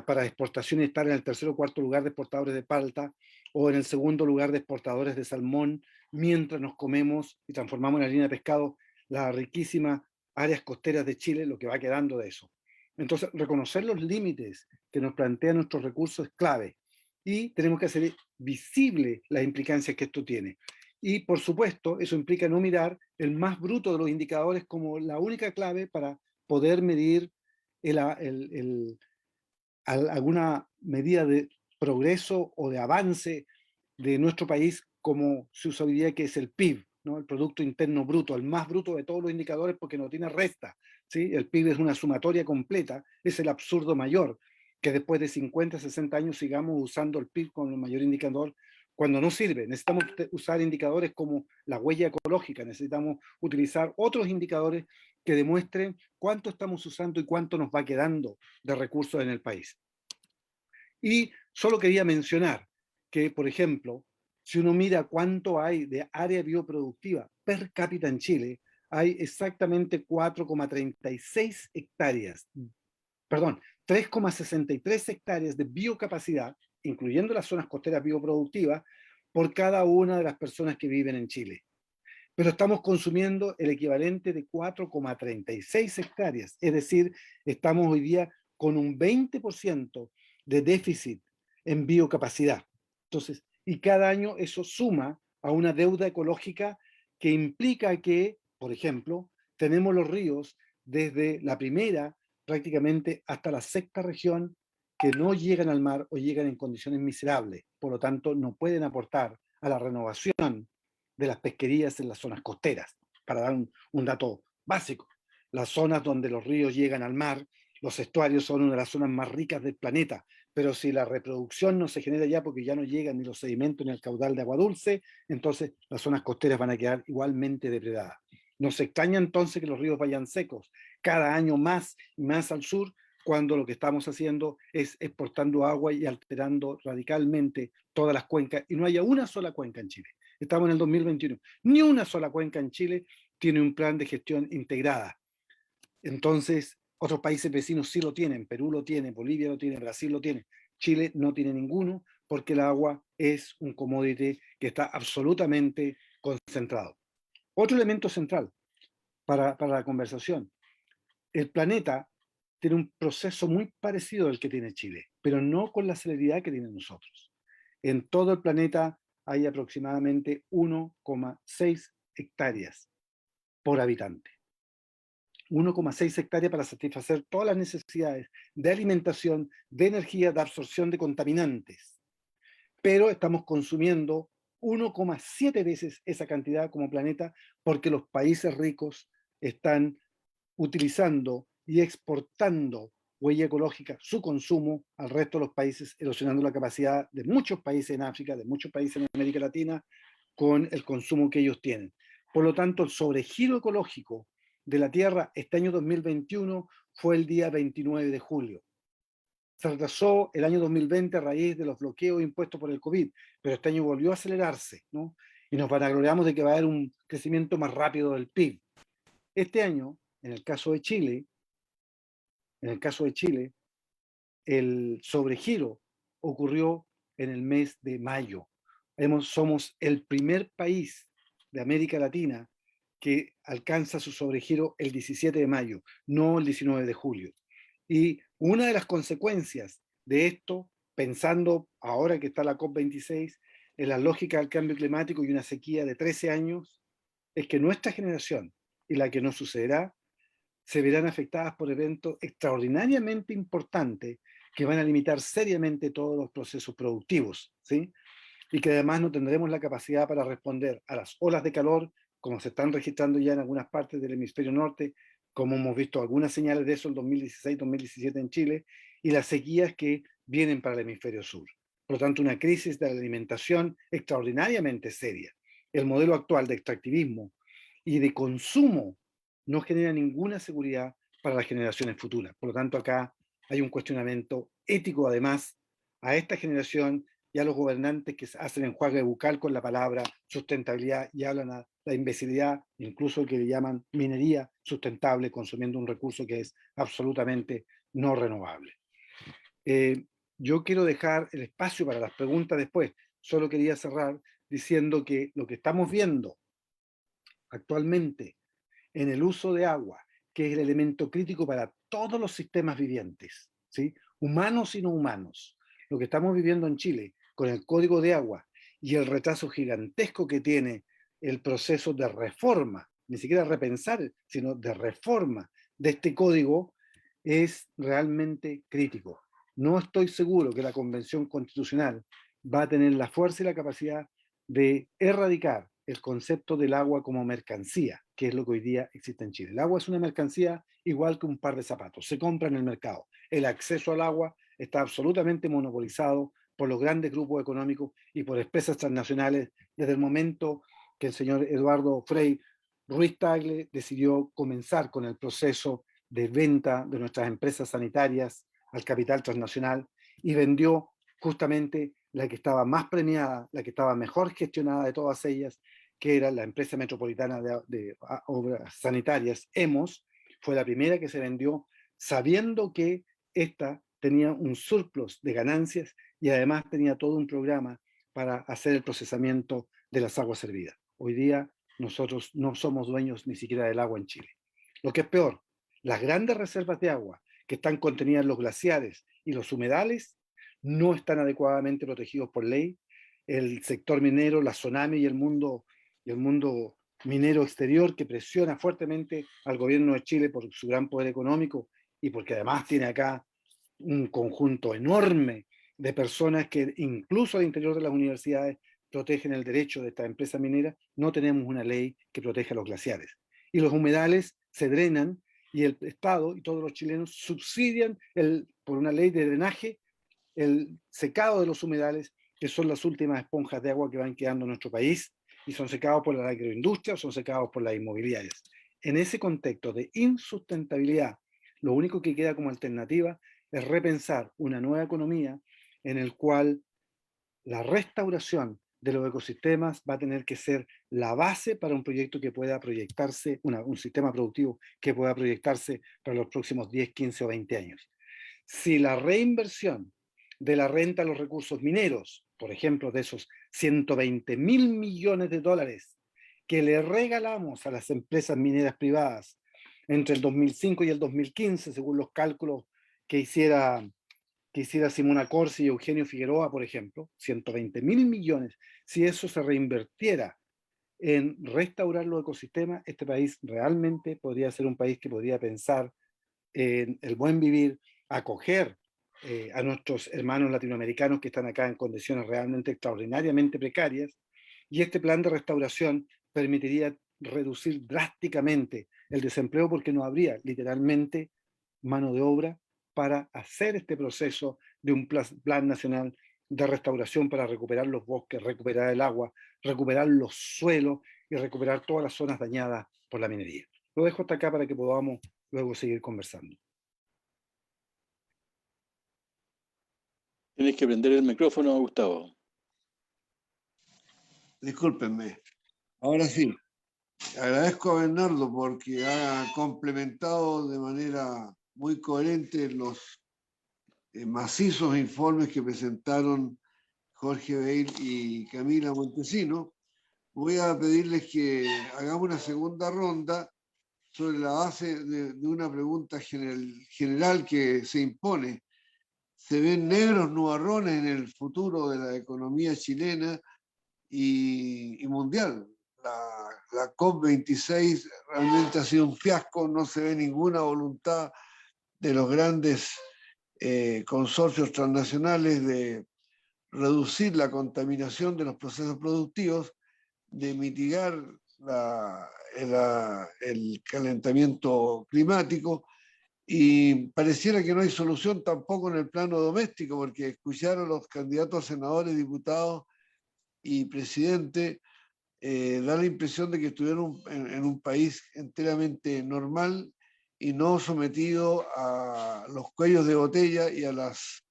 para exportación y estar en el tercer o cuarto lugar de exportadores de palta o en el segundo lugar de exportadores de salmón, mientras nos comemos y transformamos en harina de pescado las riquísimas áreas costeras de Chile, lo que va quedando de eso. Entonces, reconocer los límites que nos plantean nuestros recursos es clave y tenemos que hacer visible las implicancias que esto tiene. Y, por supuesto, eso implica no mirar el más bruto de los indicadores como la única clave para poder medir alguna medida de progreso o de avance de nuestro país, como se usa hoy día, que es el PIB, ¿no?, el Producto Interno Bruto, el más bruto de todos los indicadores porque no tiene resta, ¿sí? El PIB es una sumatoria completa, es el absurdo mayor, que después de 50, 60 años sigamos usando el PIB como el mayor indicador cuando no sirve. Necesitamos usar indicadores como la huella ecológica, necesitamos utilizar otros indicadores que demuestren cuánto estamos usando y cuánto nos va quedando de recursos en el país. Y solo quería mencionar que, por ejemplo, si uno mira cuánto hay de área bioproductiva per cápita en Chile, hay exactamente 4,36 hectáreas, perdón, 3,63 hectáreas de biocapacidad, incluyendo las zonas costeras bioproductivas, por cada una de las personas que viven en Chile. Pero estamos consumiendo el equivalente de 4,36 hectáreas, es decir, estamos hoy día con un 20% de déficit en biocapacidad. Entonces, y cada año eso suma a una deuda ecológica que implica que, por ejemplo, tenemos los ríos desde la primera prácticamente hasta la sexta región que no llegan al mar o llegan en condiciones miserables. Por lo tanto, no pueden aportar a la renovación de las pesquerías en las zonas costeras. Para dar un dato básico, las zonas donde los ríos llegan al mar, los estuarios son una de las zonas más ricas del planeta, pero si la reproducción no se genera ya porque ya no llegan ni los sedimentos ni el caudal de agua dulce, entonces las zonas costeras van a quedar igualmente depredadas. Nos extraña entonces que los ríos vayan secos cada año más y más al sur, cuando lo que estamos haciendo es exportando agua y alterando radicalmente todas las cuencas, y no haya una sola cuenca en Chile. Estamos en el 2021. Ni una sola cuenca en Chile tiene un plan de gestión integrada. Entonces, otros países vecinos sí lo tienen. Perú lo tiene, Bolivia lo tiene, Brasil lo tiene. Chile no tiene ninguno porque el agua es un commodity que está absolutamente concentrado. Otro elemento central para la conversación. El planeta tiene un proceso muy parecido al que tiene Chile, pero no con la celeridad que tienen nosotros. En todo el planeta hay aproximadamente 1,6 hectáreas por habitante. 1,6 hectáreas para satisfacer todas las necesidades de alimentación, de energía, de absorción de contaminantes. Pero estamos consumiendo 1,7 veces esa cantidad como planeta porque los países ricos están utilizando y exportando huella ecológica, su consumo al resto de los países, erosionando la capacidad de muchos países en África, de muchos países en América Latina, con el consumo que ellos tienen. Por lo tanto, el sobregiro ecológico de la Tierra este año 2021 fue el día 29 de julio. Se retrasó el año 2020 a raíz de los bloqueos impuestos por el COVID, pero este año volvió a acelerarse, ¿no? Y nos vanagloriamos de que va a haber un crecimiento más rápido del PIB. Este año, en el caso de Chile, el sobregiro ocurrió en el mes de mayo. Somos el primer país de América Latina que alcanza su sobregiro el 17 de mayo, no el 19 de julio. Y una de las consecuencias de esto, pensando ahora que está la COP26, en la lógica del cambio climático y una sequía de 13 años, es que nuestra generación y la que nos sucederá se verán afectadas por eventos extraordinariamente importantes que van a limitar seriamente todos los procesos productivos, ¿sí? Y que además no tendremos la capacidad para responder a las olas de calor, como se están registrando ya en algunas partes del hemisferio norte, como hemos visto algunas señales de eso en 2016-2017 en Chile, y las sequías que vienen para el hemisferio sur. Por lo tanto, una crisis de la alimentación extraordinariamente seria. El modelo actual de extractivismo y de consumo no genera ninguna seguridad para las generaciones futuras. Por lo tanto, acá hay un cuestionamiento ético, además, a esta generación y a los gobernantes que hacen enjuague bucal con la palabra sustentabilidad y hablan a la imbecilidad, incluso que le llaman minería sustentable, consumiendo un recurso que es absolutamente no renovable. Yo quiero dejar el espacio para las preguntas después. Solo quería cerrar diciendo que lo que estamos viendo actualmente en el uso de agua, que es el elemento crítico para todos los sistemas vivientes, ¿sí? Humanos y no humanos. Lo que estamos viviendo en Chile con el Código de Agua y el retraso gigantesco que tiene el proceso de reforma, ni siquiera repensar, sino de reforma de este código, es realmente crítico. No estoy seguro que la Convención Constitucional va a tener la fuerza y la capacidad de erradicar el concepto del agua como mercancía, que es lo que hoy día existe en Chile. El agua es una mercancía igual que un par de zapatos, se compra en el mercado. El acceso al agua está absolutamente monopolizado por los grandes grupos económicos y por empresas transnacionales desde el momento que el señor Eduardo Frei Ruiz Tagle decidió comenzar con el proceso de venta de nuestras empresas sanitarias al capital transnacional y vendió justamente la que estaba más premiada, la que estaba mejor gestionada de todas ellas, que era la empresa metropolitana de obras sanitarias, EMOS, fue la primera que se vendió sabiendo que esta tenía un surplus de ganancias y además tenía todo un programa para hacer el procesamiento de las aguas servidas. Hoy día nosotros no somos dueños ni siquiera del agua en Chile. Lo que es peor, las grandes reservas de agua que están contenidas en los glaciares y los humedales no están adecuadamente protegidos por ley. El sector minero, la Sonami y el mundo minero exterior que presiona fuertemente al gobierno de Chile por su gran poder económico y porque además tiene acá un conjunto enorme de personas que incluso al interior de las universidades protegen el derecho de esta empresa minera. No tenemos una ley que proteja los glaciares. Y los humedales se drenan y el Estado y todos los chilenos subsidian por una ley de drenaje el secado de los humedales, que son las últimas esponjas de agua que van quedando en nuestro país y son secados por la agroindustria o son secados por las inmobiliarias. En ese contexto de insustentabilidad, lo único que queda como alternativa es repensar una nueva economía en el cual la restauración de los ecosistemas va a tener que ser la base para un proyecto que pueda proyectarse, un sistema productivo que pueda proyectarse para los próximos 10, 15 o 20 años. Si la reinversión de la renta a los recursos mineros, por ejemplo, de esos 120.000 millones de dólares que le regalamos a las empresas mineras privadas entre el 2005 y el 2015, según los cálculos que hiciera Simona Corsi y Eugenio Figueroa, por ejemplo, 120.000 millones, si eso se reinvirtiera en restaurar los ecosistemas, este país realmente podría ser un país que podría pensar en el buen vivir, acoger a nuestros hermanos latinoamericanos que están acá en condiciones realmente extraordinariamente precarias, y este plan de restauración permitiría reducir drásticamente el desempleo porque no habría literalmente mano de obra para hacer este proceso de un plan nacional de restauración para recuperar los bosques, recuperar el agua, recuperar los suelos y recuperar todas las zonas dañadas por la minería. Lo dejo hasta acá para que podamos luego seguir conversando. Tienes que prender el micrófono, Gustavo. Discúlpenme. Ahora sí. Agradezco a Bernardo porque ha complementado de manera muy coherente los macizos informes que presentaron Jorge Beil y Camila Montesino, voy a pedirles que hagamos una segunda ronda sobre la base de una pregunta general que se impone. ¿Se ven negros nubarrones en el futuro de la economía chilena y mundial? La COP26 realmente ha sido un fiasco, no se ve ninguna voluntad de los grandes consorcios transnacionales de reducir la contaminación de los procesos productivos, de mitigar el calentamiento climático, y pareciera que no hay solución tampoco en el plano doméstico, porque escuchar a los candidatos a senadores, diputados y presidente da la impresión de que estuvieron en un país enteramente normal y no sometido a los cuellos de botella y a las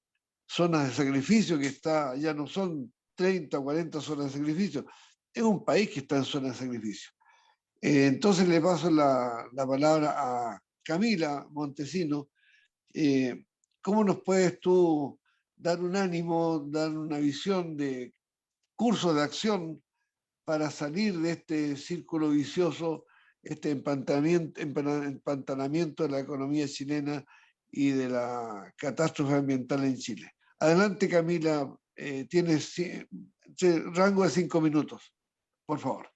zonas de sacrificio, que ya no son 30 o 40 zonas de sacrificio, es un país que está en zona de sacrificio. Entonces le paso la palabra a Camila Montesino. ¿Cómo nos puedes tú dar un ánimo, dar una visión de curso de acción para salir de este círculo vicioso, este empantanamiento de la economía chilena y de la catástrofe ambiental en Chile? Adelante, Camila, tienes rango de 5 minutos, por favor.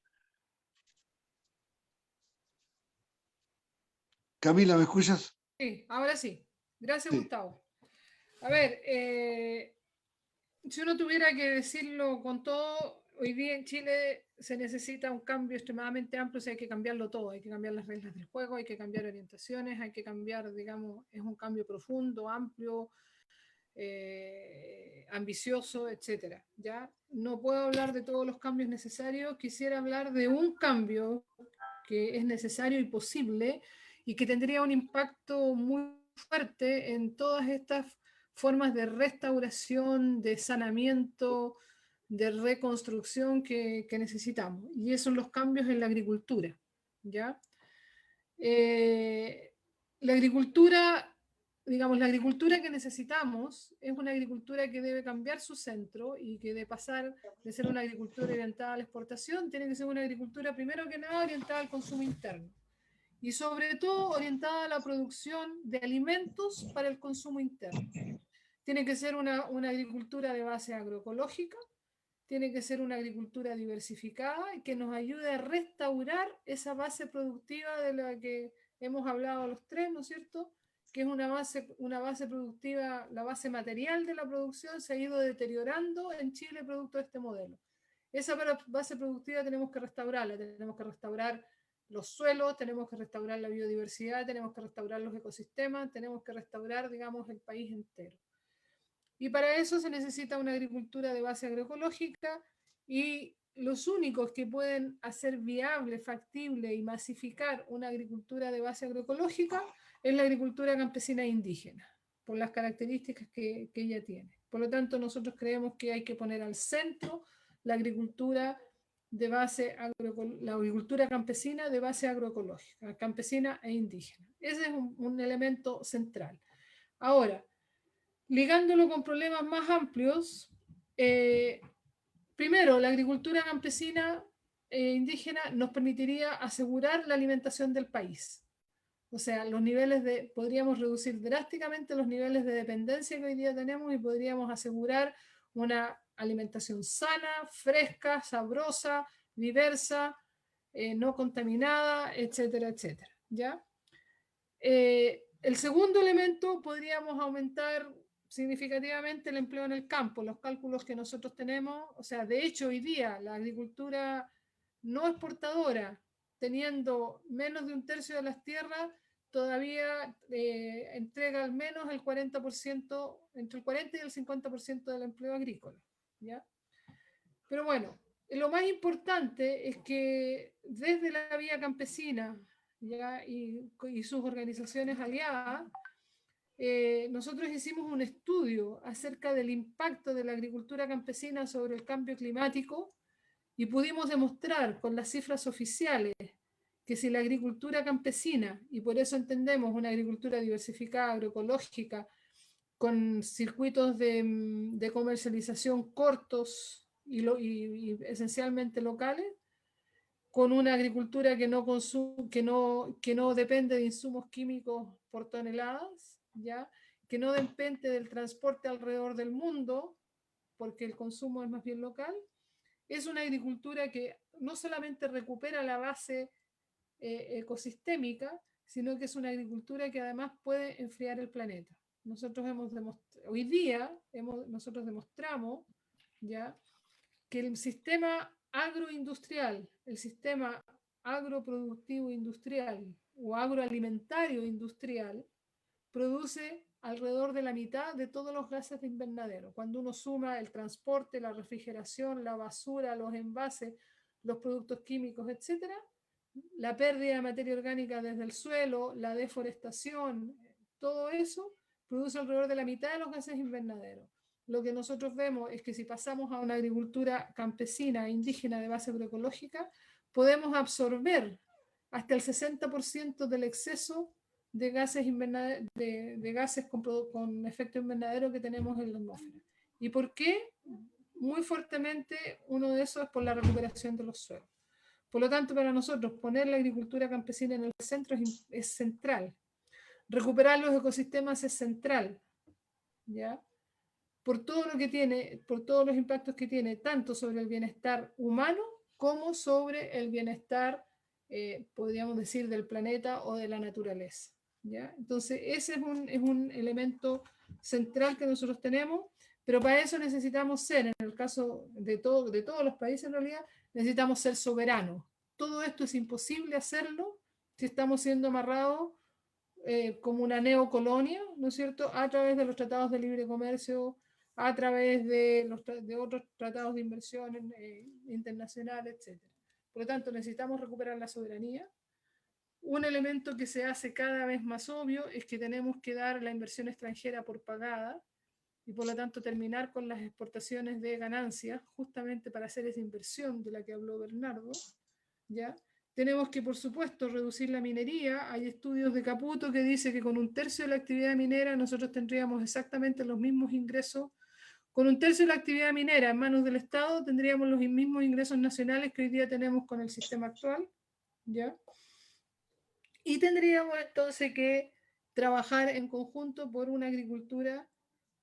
Camila, ¿me escuchas? Sí, ahora sí. Gracias, Sí. Gustavo. A ver, si uno tuviera que decirlo con todo, hoy día en Chile se necesita un cambio extremadamente amplio, o sea, hay que cambiarlo todo, hay que cambiar las reglas del juego, hay que cambiar orientaciones, hay que cambiar, digamos, es un cambio profundo, amplio, ambicioso, etcétera. ¿Ya? No puedo hablar de todos los cambios necesarios, quisiera hablar de un cambio que es necesario y posible y que tendría un impacto muy fuerte en todas estas formas de restauración, de saneamiento, de reconstrucción que necesitamos. Y esos son los cambios en la agricultura. ¿Ya? La agricultura, digamos, la agricultura que necesitamos es una agricultura que debe cambiar su centro y que de pasar de ser una agricultura orientada a la exportación, tiene que ser una agricultura primero que nada orientada al consumo interno y sobre todo orientada a la producción de alimentos para el consumo interno. Tiene que ser una agricultura de base agroecológica, tiene que ser una agricultura diversificada y que nos ayude a restaurar esa base productiva de la que hemos hablado los tres, ¿no es cierto? Que es una base productiva, la base material de la producción se ha ido deteriorando en Chile producto de este modelo. Esa base productiva tenemos que restaurarla, tenemos que restaurar los suelos, tenemos que restaurar la biodiversidad, tenemos que restaurar los ecosistemas, tenemos que restaurar, digamos, el país entero. Y para eso se necesita una agricultura de base agroecológica y los únicos que pueden hacer viable, factible y masificar una agricultura de base agroecológica es la agricultura campesina e indígena, por las características que ella tiene. Por lo tanto, nosotros creemos que hay que poner al centro la agricultura de base la agricultura campesina de base agroecológica, campesina e indígena. Ese es un elemento central. Ahora, ligándolo con problemas más amplios, primero, la agricultura campesina e indígena nos permitiría asegurar la alimentación del país. O sea, podríamos reducir drásticamente los niveles de dependencia que hoy día tenemos y podríamos asegurar una alimentación sana, fresca, sabrosa, diversa, no contaminada, etcétera, etcétera. ¿Ya? El segundo elemento, podríamos aumentar significativamente el empleo en el campo. Los cálculos que nosotros tenemos, o sea, de hecho hoy día la agricultura no exportadora, teniendo menos de un tercio de las tierras, todavía entrega al menos el 40%, entre el 40 y el 50% del empleo agrícola. ¿Ya? Pero bueno, lo más importante es que desde la vía campesina, ¿ya? Y sus organizaciones aliadas, nosotros hicimos un estudio acerca del impacto de la agricultura campesina sobre el cambio climático y pudimos demostrar con las cifras oficiales que si la agricultura campesina, y por eso entendemos una agricultura diversificada, agroecológica, con circuitos de comercialización cortos y esencialmente locales, con una agricultura que no depende de insumos químicos por toneladas, ¿ya? Que no depende del transporte alrededor del mundo, porque el consumo es más bien local. Es una agricultura que no solamente recupera la base ecosistémica, sino que es una agricultura que además puede enfriar el planeta. Nosotros hoy día nosotros demostramos, ¿ya?, que el sistema agroindustrial, el sistema agroproductivo industrial o agroalimentario industrial produce alrededor de la mitad de todos los gases de invernadero. Cuando uno suma el transporte, la refrigeración, la basura, los envases, los productos químicos, etc., la pérdida de materia orgánica desde el suelo, la deforestación, todo eso produce alrededor de la mitad de los gases invernaderos. Lo que nosotros vemos es que si pasamos a una agricultura campesina, indígena de base agroecológica, podemos absorber hasta el 60% del exceso de gases, de gases con efecto invernadero que tenemos en la atmósfera. ¿Y por qué? Muy fuertemente uno de esos es por la recuperación de los suelos. Por lo tanto, para nosotros poner la agricultura campesina en el centro es central. Recuperar los ecosistemas es central, ¿ya?, por todo lo que tiene, por todos los impactos que tiene, tanto sobre el bienestar humano como sobre el bienestar, podríamos decir, del planeta o de la naturaleza, ¿ya? Entonces, ese es un elemento central que nosotros tenemos, pero para eso necesitamos ser, en el caso de todos los países en realidad, necesitamos ser soberanos. Todo esto es imposible hacerlo si estamos siendo amarrados como una neocolonia, ¿no es cierto?, a través de los tratados de libre comercio, a través de otros tratados de inversión internacional, etc. Por lo tanto, necesitamos recuperar la soberanía. Un elemento que se hace cada vez más obvio es que tenemos que dar la inversión extranjera por pagada y por lo tanto terminar con las exportaciones de ganancias, justamente para hacer esa inversión de la que habló Bernardo, ¿ya? Tenemos que, por supuesto, reducir la minería. Hay estudios de Caputo que dice que con 1/3 de la actividad minera nosotros tendríamos exactamente los mismos ingresos. Con 1/3 de la actividad minera en manos del Estado tendríamos los mismos ingresos nacionales que hoy día tenemos con el sistema actual, ¿ya? Y tendríamos entonces que trabajar en conjunto por una agricultura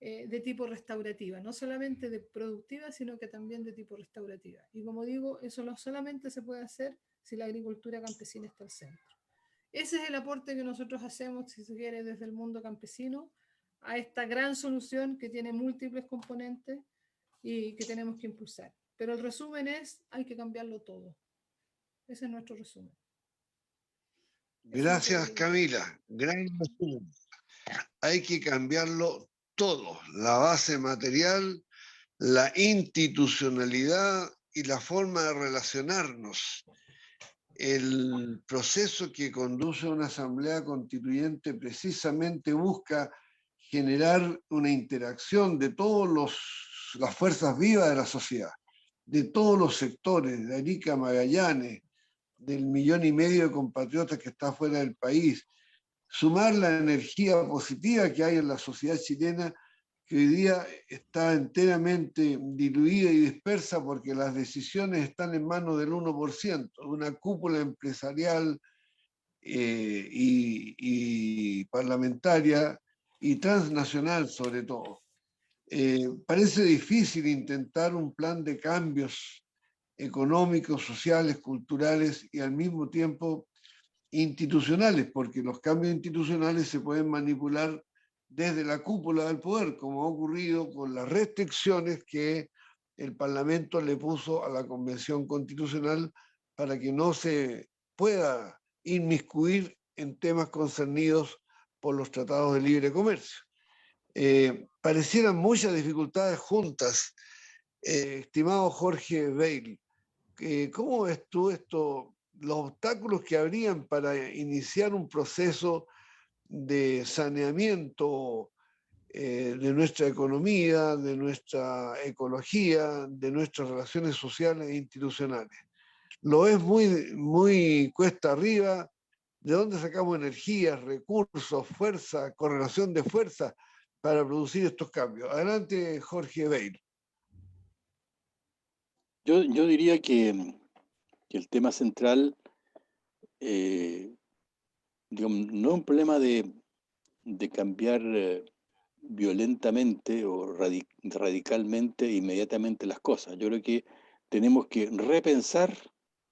de tipo restaurativa, no solamente de productiva, sino que también de tipo restaurativa. Y como digo, eso no solamente se puede hacer si la agricultura campesina está al centro. Ese es el aporte que nosotros hacemos, si se quiere, desde el mundo campesino, a esta gran solución que tiene múltiples componentes y que tenemos que impulsar. Pero el resumen es, hay que cambiarlo todo. Ese es nuestro resumen. Gracias, Camila. Gran resumen. Hay que cambiarlo todo, la base material, la institucionalidad y la forma de relacionarnos. El proceso que conduce a una asamblea constituyente precisamente busca generar una interacción de todas las fuerzas vivas de la sociedad, de todos los sectores, de Arica a Magallanes, del 1,5 millones de compatriotas que está fuera del país, sumar la energía positiva que hay en la sociedad chilena, que hoy día está enteramente diluida y dispersa porque las decisiones están en manos del 1%, una cúpula empresarial y parlamentaria y transnacional sobre todo. Parece difícil intentar un plan de cambios económicos, sociales, culturales y al mismo tiempo institucionales, porque los cambios institucionales se pueden manipular desde la cúpula del poder, como ha ocurrido con las restricciones que el Parlamento le puso a la Convención Constitucional para que no se pueda inmiscuir en temas concernidos por los tratados de libre comercio. Parecieran muchas dificultades juntas. Estimado Jorge Beil, ¿cómo ves tú esto, los obstáculos que habrían para iniciar un proceso de saneamiento de nuestra economía, de nuestra ecología, de nuestras relaciones sociales e institucionales? Lo ves muy cuesta arriba. ¿De dónde sacamos energías, recursos, fuerza, correlación de fuerza para producir estos cambios. Adelante, Jorge Beil. Yo diría que el tema central, digamos, no es un problema de cambiar violentamente o radicalmente, inmediatamente las cosas. Yo creo que tenemos que repensar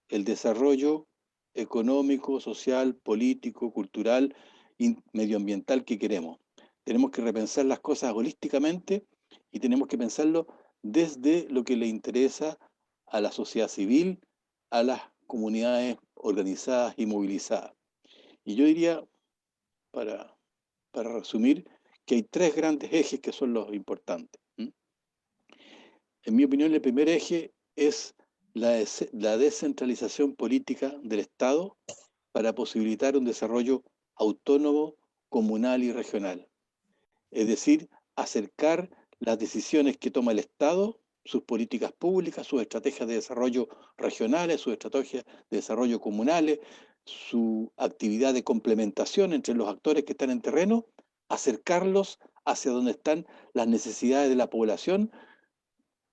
el desarrollo económico, social, político, cultural y medioambiental que queremos. Tenemos que repensar las cosas holísticamente y tenemos que pensarlo desde lo que le interesa a la sociedad civil, a las comunidades organizadas y movilizadas. Y yo diría, para resumir, que hay tres grandes ejes que son los importantes. En mi opinión, el primer eje es la descentralización política del Estado para posibilitar un desarrollo autónomo, comunal y regional. Es decir, acercar las decisiones que toma el Estado, sus políticas públicas, sus estrategias de desarrollo regionales, sus estrategias de desarrollo comunales, su actividad de complementación entre los actores que están en terreno, acercarlos hacia donde están las necesidades de la población.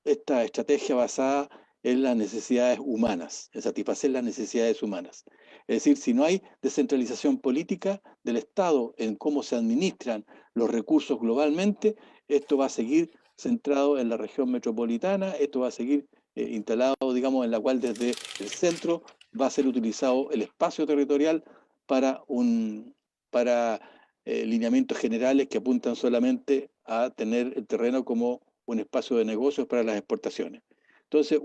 Esta estrategia basada en las necesidades humanas, en satisfacer las necesidades humanas. Es decir, si no hay descentralización política del Estado en cómo se administran los recursos globalmente, esto va a seguir centrado en la región metropolitana, esto va a seguir instalado, digamos, en la cual desde el centro va a ser utilizado el espacio territorial para lineamientos generales que apuntan solamente a tener el terreno como un espacio de negocios para las exportaciones. Entonces,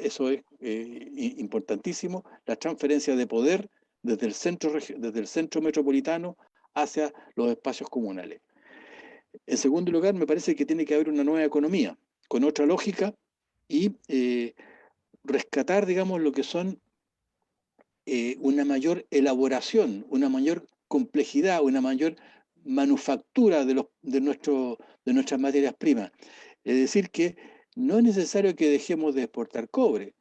eso es importantísimo, la transferencia de poder desde el centro metropolitano hacia los espacios comunales. En segundo lugar, me parece que tiene que haber una nueva economía, con otra lógica, y rescatar, digamos, lo que son una mayor elaboración, una mayor complejidad, una mayor manufactura de nuestras materias primas. Es decir, que no es necesario que dejemos de exportar cobre.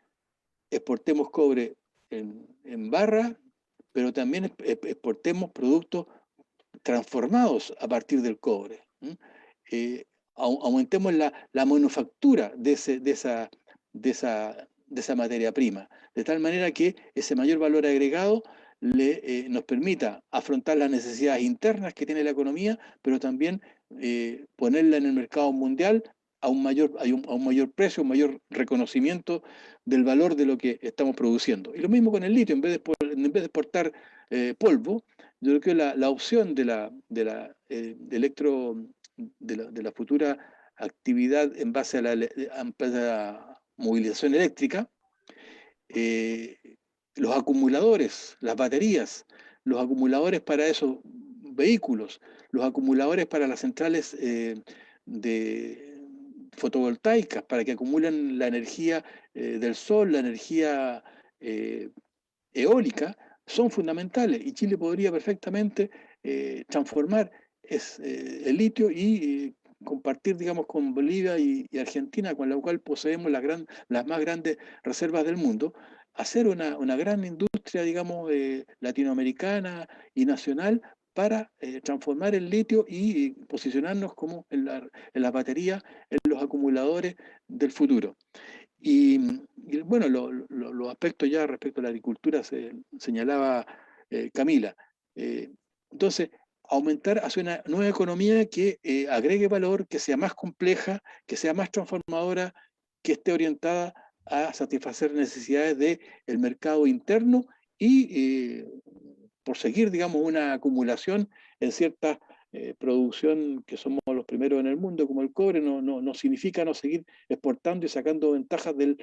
Exportemos cobre en barra, pero también exportemos productos transformados a partir del cobre. Aumentemos la manufactura de esa materia prima, de tal manera que ese mayor valor agregado nos permita afrontar las necesidades internas que tiene la economía, pero también ponerla en el mercado mundial a un mayor precio, un mayor reconocimiento del valor de lo que estamos produciendo. Y lo mismo con el litio, en vez de exportar polvo, yo creo que la opción de la futura actividad en base a la movilización eléctrica, los acumuladores, las baterías, los acumuladores para esos vehículos, los acumuladores para las centrales de fotovoltaicas, para que acumulen la energía del sol, la energía eólica, son fundamentales y Chile podría perfectamente transformar el litio y compartir, digamos, con Bolivia y Argentina, con la cual poseemos las más grandes reservas del mundo, hacer una gran industria, digamos, latinoamericana y nacional para transformar el litio y posicionarnos como en la batería, en los acumuladores del futuro. Y bueno, los aspectos ya respecto a la agricultura se señalaba Camila. Entonces, aumentar hacia una nueva economía que agregue valor, que sea más compleja, que sea más transformadora, que esté orientada a satisfacer necesidades del mercado interno y por seguir, digamos, una acumulación en cierta producción que somos los primeros en el mundo, como el cobre, no significa no seguir exportando y sacando ventajas de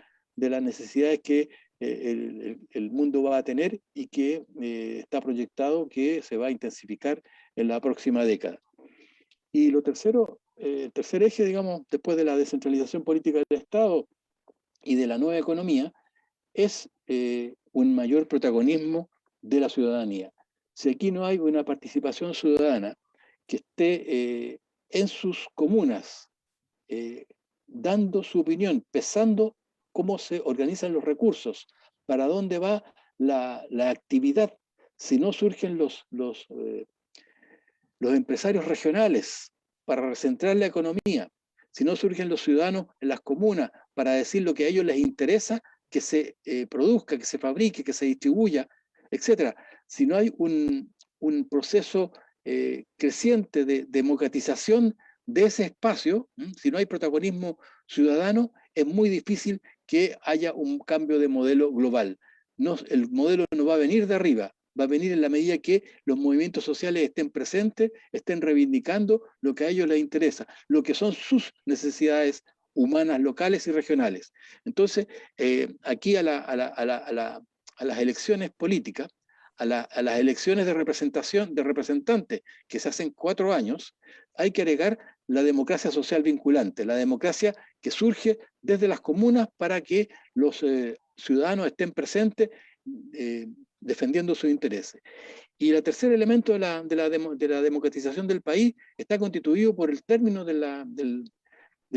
las necesidades que el mundo va a tener y que está proyectado que se va a intensificar en la próxima década. Y lo tercero, el tercer eje, digamos, después de la descentralización política del Estado y de la nueva economía, es un mayor protagonismo de la ciudadanía. Si aquí no hay una participación ciudadana que esté en sus comunas, dando su opinión, pesando cómo se organizan los recursos, para dónde va la actividad, si no surgen los empresarios regionales para recentrar la economía, si no surgen los ciudadanos en las comunas para decir lo que a ellos les interesa que se produzca, que se fabrique, que se distribuya, etcétera, si no hay un proceso creciente de democratización de ese espacio, si no hay protagonismo ciudadano, es muy difícil que haya un cambio de modelo global. No, el modelo no va a venir de arriba, va a venir en la medida que los movimientos sociales estén presentes, estén reivindicando lo que a ellos les interesa, lo que son sus necesidades humanas, locales y regionales. Entonces, aquí a las elecciones políticas, a las elecciones de representación, de representantes que se hacen 4 años, hay que agregar la democracia social vinculante, la democracia que surge desde las comunas para que los ciudadanos estén presentes defendiendo sus intereses. Y el tercer elemento de la democratización del país está constituido por el término del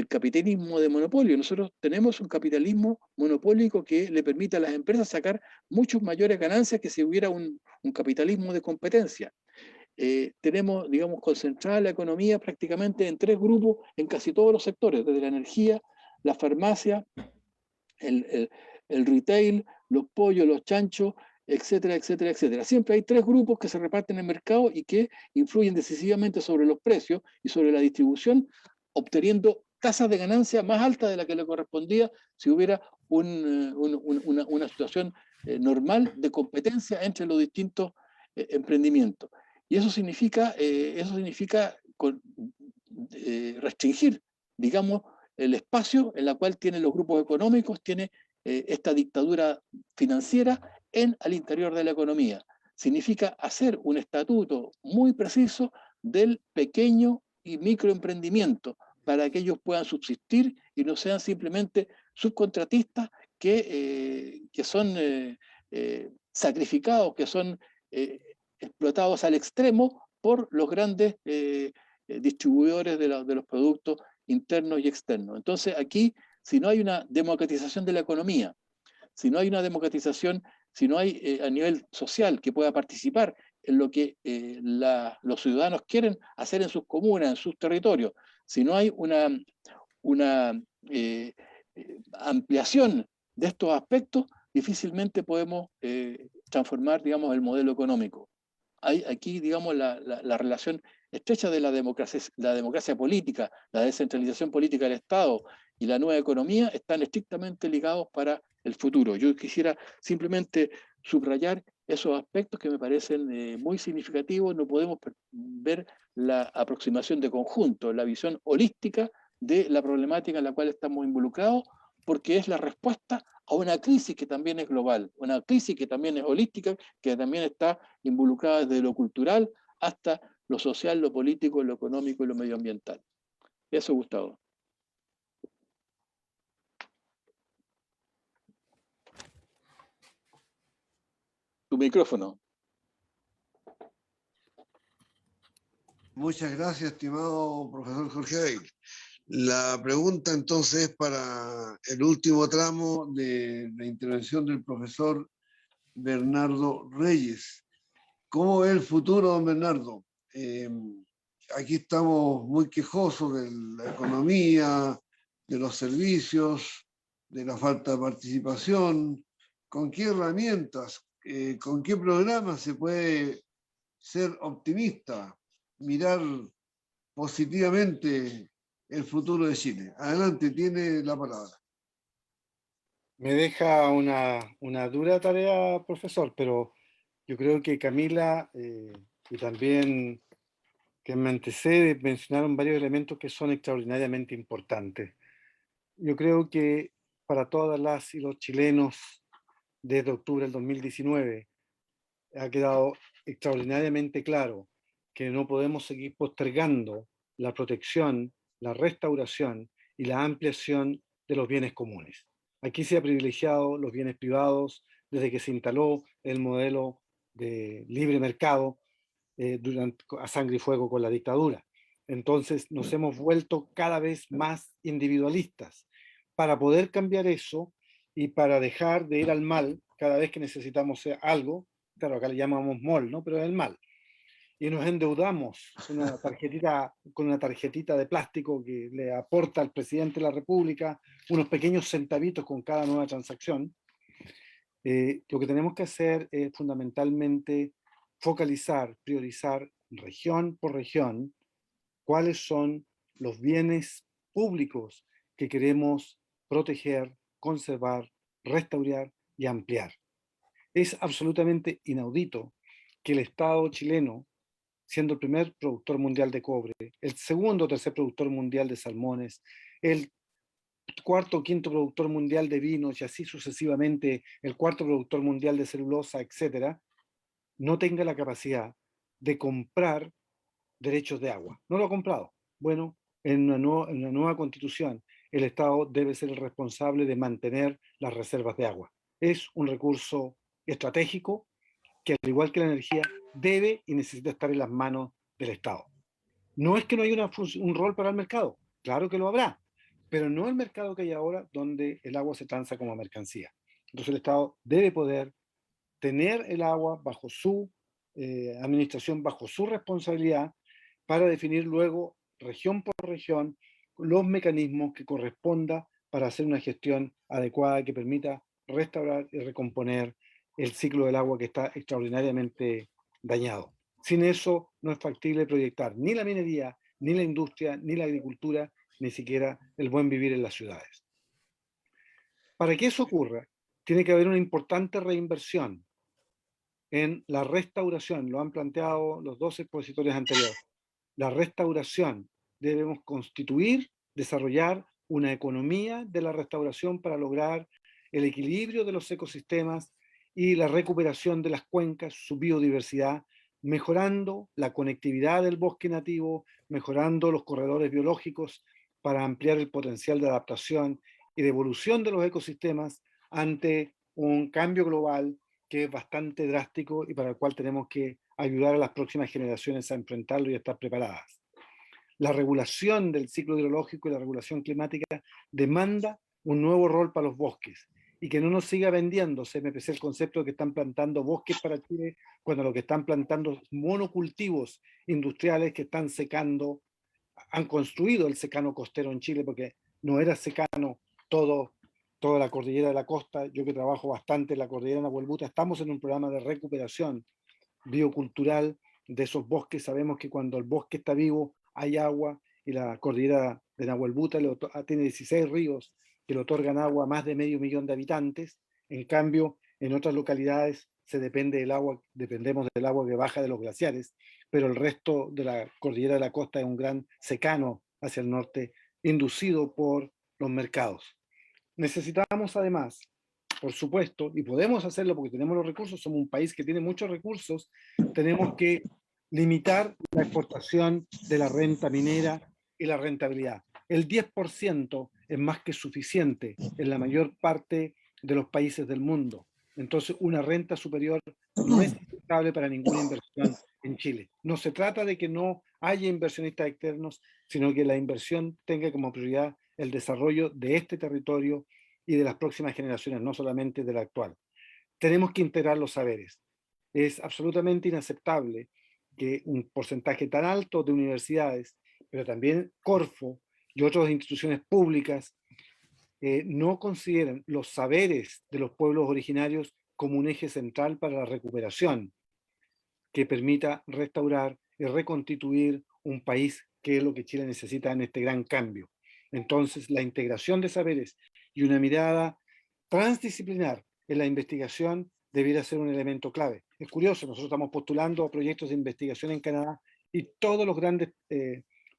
capitalismo de monopolio. Nosotros tenemos un capitalismo monopólico que le permite a las empresas sacar muchas mayores ganancias que si hubiera un capitalismo de competencia. Tenemos, digamos, concentrada la economía prácticamente en 3 grupos en casi todos los sectores, desde la energía, la farmacia, el retail, los pollos, los chanchos, etcétera, etcétera, etcétera. Siempre hay 3 grupos que se reparten en el mercado y que influyen decisivamente sobre los precios y sobre la distribución, obteniendo tasas de ganancia más altas de la que le correspondía si hubiera una situación normal de competencia entre los distintos emprendimientos. Y eso significa restringir, digamos, el espacio en el cual tienen los grupos económicos, tiene esta dictadura financiera al interior de la economía. Significa hacer un estatuto muy preciso del pequeño y microemprendimiento para que ellos puedan subsistir y no sean simplemente subcontratistas que son sacrificados, que son explotados al extremo por los grandes distribuidores de los productos internos y externos. Entonces aquí, si no hay una democratización de la economía, si no hay una democratización, si no hay a nivel social que pueda participar en lo que los ciudadanos quieren hacer en sus comunas, en sus territorios, si no hay una ampliación de estos aspectos, difícilmente podemos transformar, digamos, el modelo económico. Hay aquí, digamos, la relación estrecha de la democracia política, la descentralización política del Estado y la nueva economía están estrictamente ligados para el futuro. Yo quisiera simplemente subrayar esos aspectos que me parecen muy significativos. No podemos ver la aproximación de conjunto, la visión holística de la problemática en la cual estamos involucrados, porque es la respuesta a una crisis que también es global, una crisis que también es holística, que también está involucrada desde lo cultural hasta lo social, lo político, lo económico y lo medioambiental. Eso, Gustavo. Tu micrófono. Muchas gracias, estimado profesor Jorge Beil. La pregunta entonces es para el último tramo de la intervención del profesor Bernardo Reyes. ¿Cómo ve el futuro, don Bernardo? Aquí estamos muy quejosos de la economía, de los servicios, de la falta de participación. ¿Con qué herramientas, con qué programas se puede ser optimista, mirar positivamente el futuro de Chile? Adelante, tiene la palabra. Me deja una dura tarea, profesor, pero yo creo que Camila y también que me antecede mencionaron varios elementos que son extraordinariamente importantes. Yo creo que para todas las y los chilenos desde octubre del 2019 ha quedado extraordinariamente claro que no podemos seguir postergando la protección, la restauración y la ampliación de los bienes comunes. Aquí se ha privilegiado los bienes privados desde que se instaló el modelo de libre mercado a sangre y fuego con la dictadura. Entonces nos hemos vuelto cada vez más individualistas. Para poder cambiar eso y para dejar de ir al mal cada vez que necesitamos algo, claro, acá le llamamos mall, ¿no? Pero es el mal. y nos endeudamos con una tarjetita de plástico que le aporta al presidente de la República unos pequeños centavitos con cada nueva transacción. Lo que tenemos que hacer es fundamentalmente focalizar, priorizar región por región cuáles son los bienes públicos que queremos proteger, conservar, restaurar y ampliar. Es absolutamente inaudito que el Estado chileno, siendo el primer productor mundial de cobre, el segundo o tercer productor mundial de salmones, el cuarto o quinto productor mundial de vinos y así sucesivamente, el cuarto productor mundial de celulosa, etcétera, no tenga la capacidad de comprar derechos de agua. No lo ha comprado. Bueno, en una nueva constitución, el Estado debe ser el responsable de mantener las reservas de agua. Es un recurso estratégico que, al igual que la energía, debe y necesita estar en las manos del Estado. No es que no haya un rol para el mercado, claro que lo habrá, pero no el mercado que hay ahora donde el agua se transa como mercancía. Entonces el Estado debe poder tener el agua bajo su administración, bajo su responsabilidad, para definir luego, región por región, los mecanismos que corresponda para hacer una gestión adecuada que permita restaurar y recomponer el ciclo del agua que está extraordinariamente dañado. Sin eso no es factible proyectar ni la minería, ni la industria, ni la agricultura, ni siquiera el buen vivir en las ciudades. Para que eso ocurra, tiene que haber una importante reinversión en la restauración. Lo han planteado los dos expositores anteriores. La restauración, debemos constituir, desarrollar una economía de la restauración para lograr el equilibrio de los ecosistemas y la recuperación de las cuencas, su biodiversidad, mejorando la conectividad del bosque nativo, mejorando los corredores biológicos para ampliar el potencial de adaptación y de evolución de los ecosistemas ante un cambio global que es bastante drástico y para el cual tenemos que ayudar a las próximas generaciones a enfrentarlo y a estar preparadas. La regulación del ciclo hidrológico y la regulación climática demanda un nuevo rol para los bosques y que no nos siga vendiendo CMPC el concepto de que están plantando bosques para Chile cuando lo que están plantando es monocultivos industriales que están secando, han construido el secano costero en Chile porque no era secano toda la cordillera de la costa. Yo que trabajo bastante en la cordillera de Nahuelbuta, estamos en un programa de recuperación biocultural de esos bosques. Sabemos que cuando el bosque está vivo hay agua y la cordillera de Nahuelbuta tiene 16 ríos que le otorgan agua a más de 500.000 de habitantes. En cambio, en otras localidades dependemos del agua que baja de los glaciares, pero el resto de la cordillera de la costa es un gran secano hacia el norte, inducido por los mercados. Necesitamos además, por supuesto, y podemos hacerlo porque tenemos los recursos, somos un país que tiene muchos recursos, tenemos que limitar la exportación de la renta minera y la rentabilidad. El 10% es más que suficiente en la mayor parte de los países del mundo. Entonces, una renta superior no es aceptable para ninguna inversión en Chile. No se trata de que no haya inversionistas externos, sino que la inversión tenga como prioridad el desarrollo de este territorio y de las próximas generaciones, no solamente de la actual. Tenemos que integrar los saberes. Es absolutamente inaceptable que un porcentaje tan alto de universidades, pero también Corfo y otras instituciones públicas, no consideren los saberes de los pueblos originarios como un eje central para la recuperación que permita restaurar y reconstituir un país que es lo que Chile necesita en este gran cambio. Entonces, la integración de saberes y una mirada transdisciplinar en la investigación debiera ser un elemento clave. Es curioso, nosotros estamos postulando a proyectos de investigación en Canadá y todos los grandes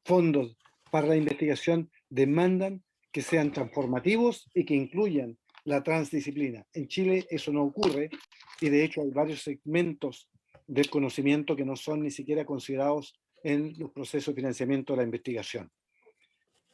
fondos para la investigación demandan que sean transformativos y que incluyan la transdisciplina. En Chile eso no ocurre y de hecho hay varios segmentos del conocimiento que no son ni siquiera considerados en los procesos de financiamiento de la investigación.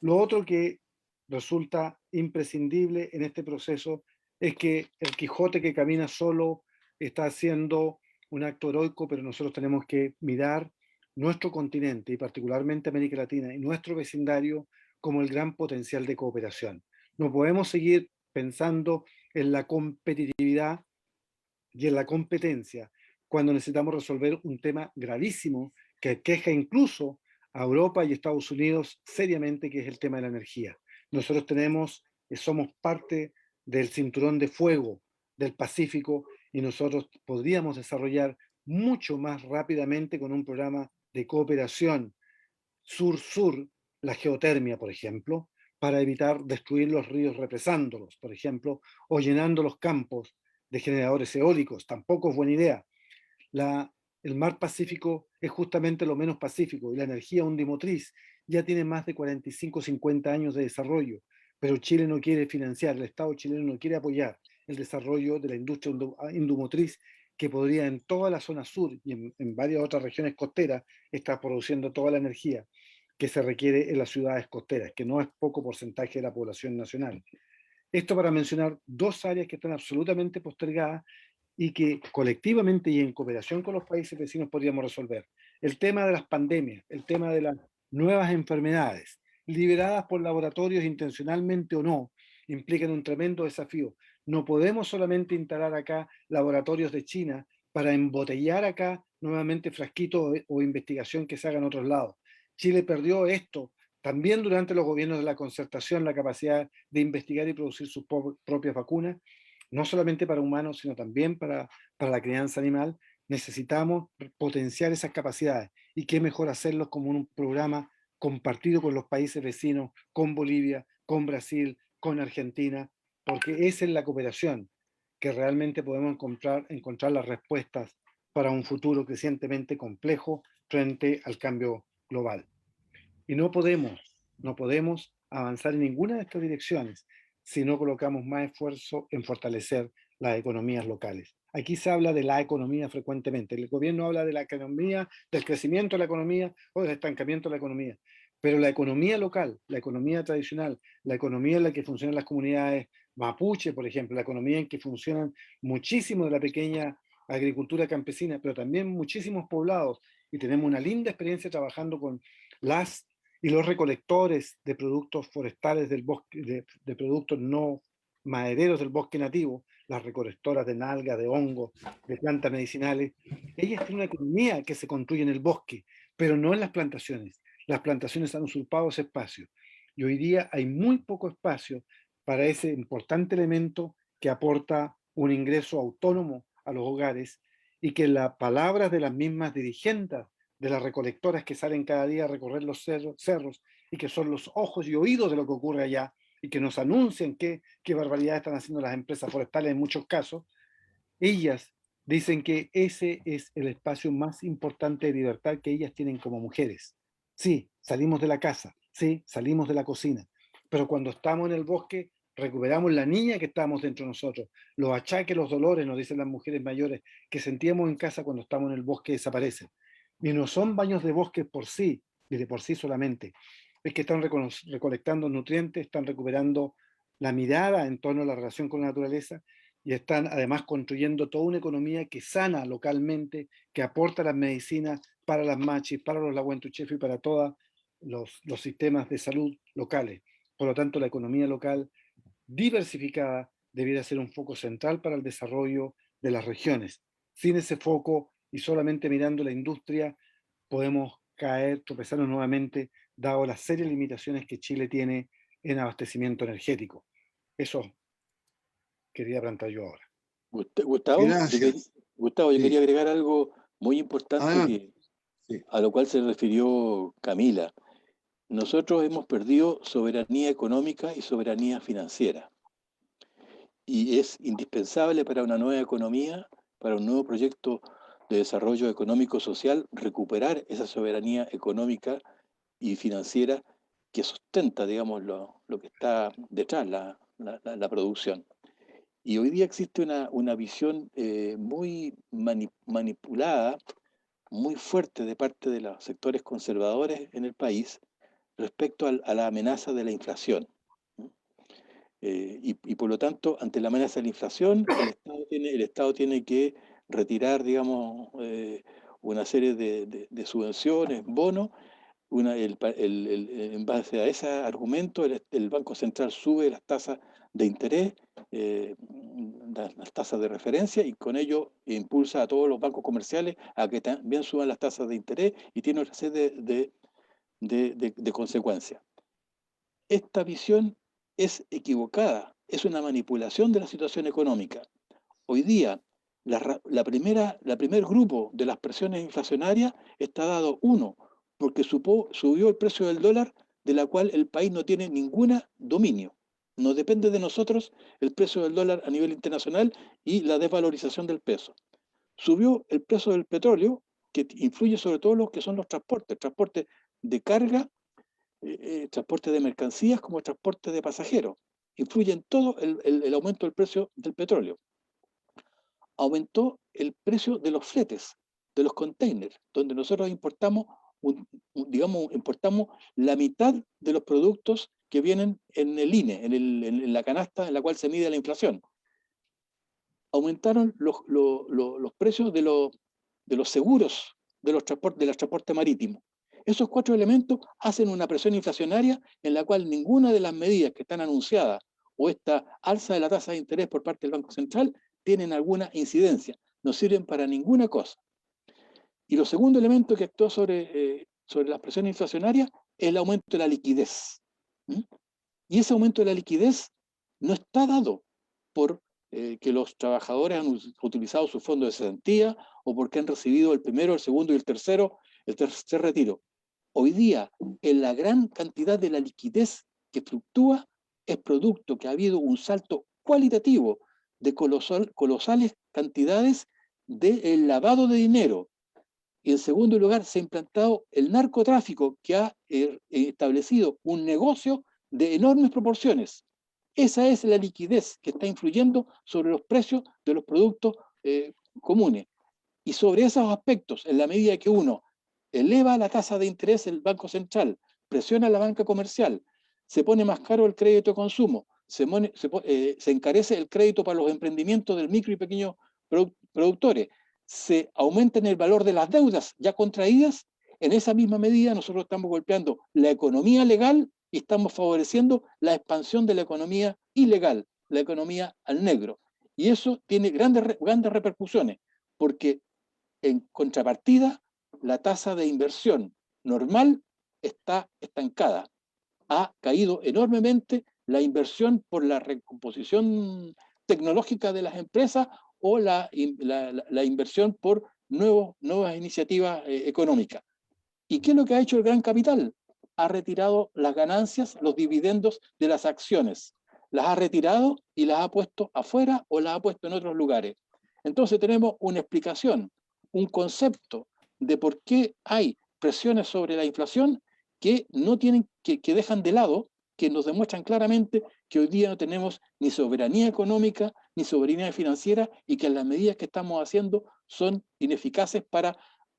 Lo otro que resulta imprescindible en este proceso es que el Quijote que camina solo está haciendo un acto heroico, pero nosotros tenemos que mirar nuestro continente y particularmente América Latina y nuestro vecindario como el gran potencial de cooperación. No podemos seguir pensando en la competitividad y en la competencia cuando necesitamos resolver un tema gravísimo que queja incluso a Europa y Estados Unidos seriamente, que es el tema de la energía. Nosotros somos parte del cinturón de fuego del Pacífico y nosotros podríamos desarrollar mucho más rápidamente con un programa de cooperación sur-sur, la geotermia, por ejemplo, para evitar destruir los ríos represándolos, por ejemplo, o llenando los campos de generadores eólicos. Tampoco es buena idea. El mar Pacífico es justamente lo menos pacífico y la energía undimotriz ya tiene más de 45 o 50 años de desarrollo, pero Chile no quiere financiar, el Estado chileno no quiere apoyar el desarrollo de la industria indomotriz que podría en toda la zona sur y en varias otras regiones costeras estar produciendo toda la energía que se requiere en las ciudades costeras, que no es poco porcentaje de la población nacional. Esto para mencionar dos áreas que están absolutamente postergadas y que colectivamente y en cooperación con los países vecinos podríamos resolver. El tema de las pandemias, el tema de las nuevas enfermedades, lideradas por laboratorios intencionalmente o no, implican un tremendo desafío. No podemos solamente instalar acá laboratorios de China para embotellar acá nuevamente frasquitos o investigación que se haga en otros lados. Chile perdió esto también durante los gobiernos de la concertación, la capacidad de investigar y producir sus propias vacunas, no solamente para humanos, sino también para la crianza animal. Necesitamos potenciar esas capacidades y qué mejor hacerlo como un programa compartido con los países vecinos, con Bolivia, con Brasil, con Argentina, porque esa es la cooperación que realmente podemos encontrar las respuestas para un futuro crecientemente complejo frente al cambio global. Y no podemos avanzar en ninguna de estas direcciones si no colocamos más esfuerzo en fortalecer las economías locales. Aquí se habla de la economía frecuentemente. El gobierno habla de la economía, del crecimiento de la economía o del estancamiento de la economía. Pero la economía local, la economía tradicional, la economía en la que funcionan las comunidades mapuche, por ejemplo, la economía en que funcionan muchísimo de la pequeña agricultura campesina, pero también muchísimos poblados, y tenemos una linda experiencia trabajando con las y los recolectores de productos forestales del bosque, de productos no madereros del bosque nativo, las recolectoras de nalgas, de hongos, de plantas medicinales, ellas tienen una economía que se construye en el bosque, pero no en las plantaciones. Las plantaciones han usurpado ese espacio. Y hoy día hay muy poco espacio para ese importante elemento que aporta un ingreso autónomo a los hogares y que las palabras de las mismas dirigentes de las recolectoras que salen cada día a recorrer los cerros y que son los ojos y oídos de lo que ocurre allá y que nos anuncian qué barbaridad están haciendo las empresas forestales en muchos casos, ellas dicen que ese es el espacio más importante de libertad que ellas tienen como mujeres. Sí, salimos de la casa, sí, salimos de la cocina, pero cuando estamos en el bosque recuperamos la niña que estamos dentro de nosotros, los achaques, los dolores, nos dicen las mujeres mayores, que sentíamos en casa cuando estamos en el bosque desaparecen. Y no son baños de bosque por sí, y de por sí solamente, es que están recolectando nutrientes, están recuperando la mirada en torno a la relación con la naturaleza y están además construyendo toda una economía que sana localmente, que aporta las medicinas para las machis, para los laguentuchefos y para todos los sistemas de salud locales. Por lo tanto, la economía local diversificada debiera ser un foco central para el desarrollo de las regiones. Sin ese foco y solamente mirando la industria, podemos tropezarnos nuevamente, dado las serias limitaciones que Chile tiene en abastecimiento energético. Eso quería plantear yo ahora. Gustavo, Gracias. Gustavo, yo quería agregar algo muy importante Adelante. a lo cual se refirió Camila. Nosotros hemos perdido soberanía económica y soberanía financiera. Y es indispensable para una nueva economía, para un nuevo proyecto de desarrollo económico-social, recuperar esa soberanía económica y financiera que sustenta, digamos, lo que está detrás, la producción. Y hoy día existe una visión muy manipulada, muy fuerte de parte de los sectores conservadores en el país respecto a la amenaza de la inflación. Y por lo tanto, ante la amenaza de la inflación, el Estado tiene que retirar, digamos, una serie de subvenciones, bonos. En base a ese argumento, el Banco Central sube las tasas de interés, las tasas de referencia, y con ello impulsa a todos los bancos comerciales a que también suban las tasas de interés, y tiene otra serie de consecuencias. Esta visión es equivocada, es una manipulación de la situación económica. Hoy día, la primer grupo de las presiones inflacionarias está dado, uno, porque subió el precio del dólar, de la cual el país no tiene ningún dominio. No depende de nosotros el precio del dólar a nivel internacional y la desvalorización del peso. Subió el precio del petróleo, que influye sobre todo lo que son los transportes, transporte de carga, transporte de mercancías como transporte de pasajeros. Influye en todo el aumento del precio del petróleo. Aumentó el precio de los fletes, de los containers, donde nosotros importamos, importamos la mitad de los productos que vienen en el INE, en la canasta en la cual se mide la inflación. Aumentaron los precios de los seguros del transporte marítimo. Esos 4 elementos hacen una presión inflacionaria en la cual ninguna de las medidas que están anunciadas o esta alza de la tasa de interés por parte del Banco Central tienen alguna incidencia, no sirven para ninguna cosa. Y lo segundo elemento que actuó sobre las presiones inflacionarias es el aumento de la liquidez. Y ese aumento de la liquidez no está dado por que los trabajadores han utilizado su fondo de cesantía o porque han recibido el primero, el segundo y el tercer retiro. Hoy día, en la gran cantidad de la liquidez que fluctúa, es producto que ha habido un salto cualitativo de colosales cantidades del lavado de dinero. Y en segundo lugar, se ha implantado el narcotráfico, que ha establecido un negocio de enormes proporciones. Esa es la liquidez que está influyendo sobre los precios de los productos comunes. Y sobre esos aspectos, en la medida que uno eleva la tasa de interés del Banco Central, presiona la banca comercial, se pone más caro el crédito de consumo, se encarece el crédito para los emprendimientos del micro y pequeños productores, se aumenta el valor de las deudas ya contraídas, en esa misma medida nosotros estamos golpeando la economía legal y estamos favoreciendo la expansión de la economía ilegal, la economía al negro. Y eso tiene grandes repercusiones, porque en contrapartida, la tasa de inversión normal está estancada. Ha caído enormemente la inversión por la recomposición tecnológica de las empresas o la inversión por nuevas iniciativas económicas. ¿Y qué es lo que ha hecho el gran capital? Ha retirado las ganancias, los dividendos de las acciones. Las ha retirado y las ha puesto afuera o las ha puesto en otros lugares. Entonces tenemos una explicación, un concepto de por qué hay presiones sobre la inflación que no tienen, que dejan de lado, que nos demuestran claramente que hoy día no tenemos ni soberanía económica ni soberanía financiera, y que las medidas que estamos haciendo son ineficaces para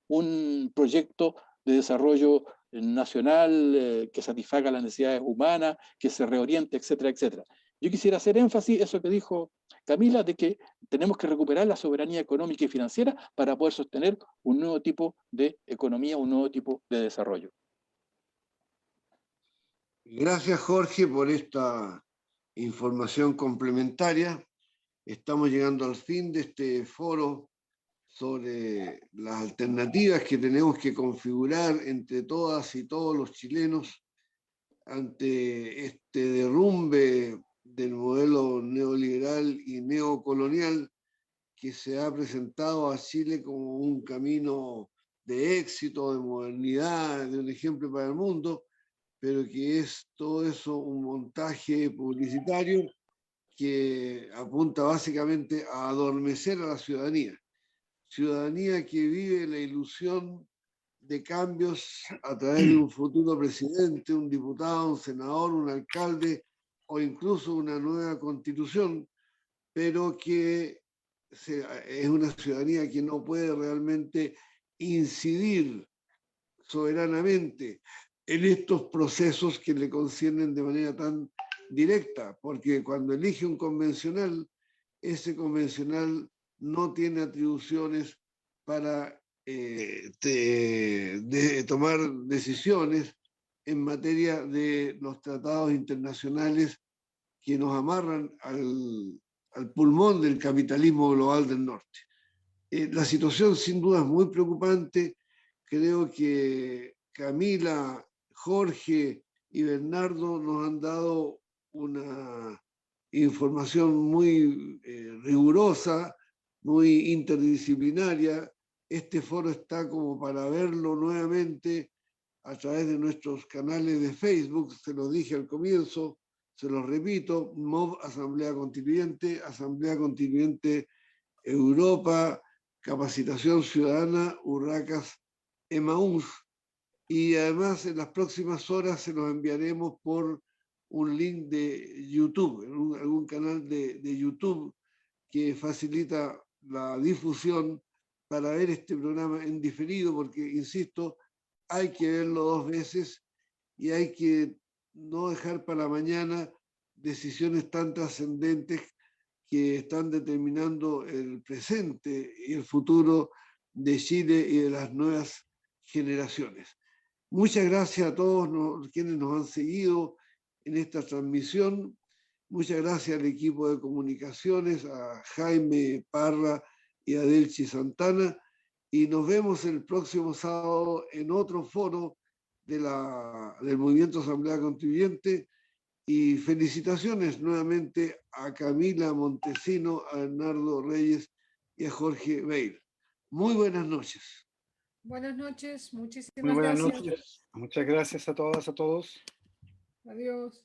un proyecto de desarrollo nacional que satisfaga las necesidades humanas, que se reoriente, etcétera, etcétera. Yo quisiera hacer énfasis eso que dijo Camila, de que tenemos que recuperar la soberanía económica y financiera para poder sostener un nuevo tipo de economía, un nuevo tipo de desarrollo. Gracias, Jorge, por esta información complementaria. Estamos llegando al fin de este foro sobre las alternativas que tenemos que configurar entre todas y todos los chilenos ante este derrumbe del modelo neoliberal y neocolonial que se ha presentado a Chile como un camino de éxito, de modernidad, de un ejemplo para el mundo, pero que es todo eso un montaje publicitario que apunta básicamente a adormecer a la ciudadanía. Ciudadanía que vive la ilusión de cambios a través de un futuro presidente, un diputado, un senador, un alcalde o incluso una nueva constitución, pero que es una ciudadanía que no puede realmente incidir soberanamente en estos procesos que le conciernen de manera tan directa, porque cuando elige un convencional, ese convencional no tiene atribuciones para tomar decisiones en materia de los tratados internacionales que nos amarran al pulmón del capitalismo global del norte. La situación sin duda es muy preocupante. Creo que Camila, Jorge y Bernardo nos han dado una información muy rigurosa, muy interdisciplinaria. Este foro está como para verlo nuevamente a través de nuestros canales de Facebook. Se lo dije al comienzo, se lo repito: MOV Asamblea Constituyente Europa, Capacitación Ciudadana, Urracas, Emaús. Y además en las próximas horas se los enviaremos por un link de YouTube, algún canal de YouTube que facilita la difusión para ver este programa en diferido, porque, insisto, hay que verlo 2 veces y hay que no dejar para mañana decisiones tan trascendentes que están determinando el presente y el futuro de Chile y de las nuevas generaciones. Muchas gracias a todos quienes nos han seguido en esta transmisión. Muchas gracias al equipo de comunicaciones, a Jaime Parra y a Delchi Santana. Y nos vemos el próximo sábado en otro foro del Movimiento Asamblea Constituyente. Y felicitaciones nuevamente a Camila Montesino, a Bernardo Reyes y a Jorge Beil. Muy buenas noches. Buenas noches, muchísimas Muy buenas gracias. noches. Muchas gracias a todas, a todos. Adiós.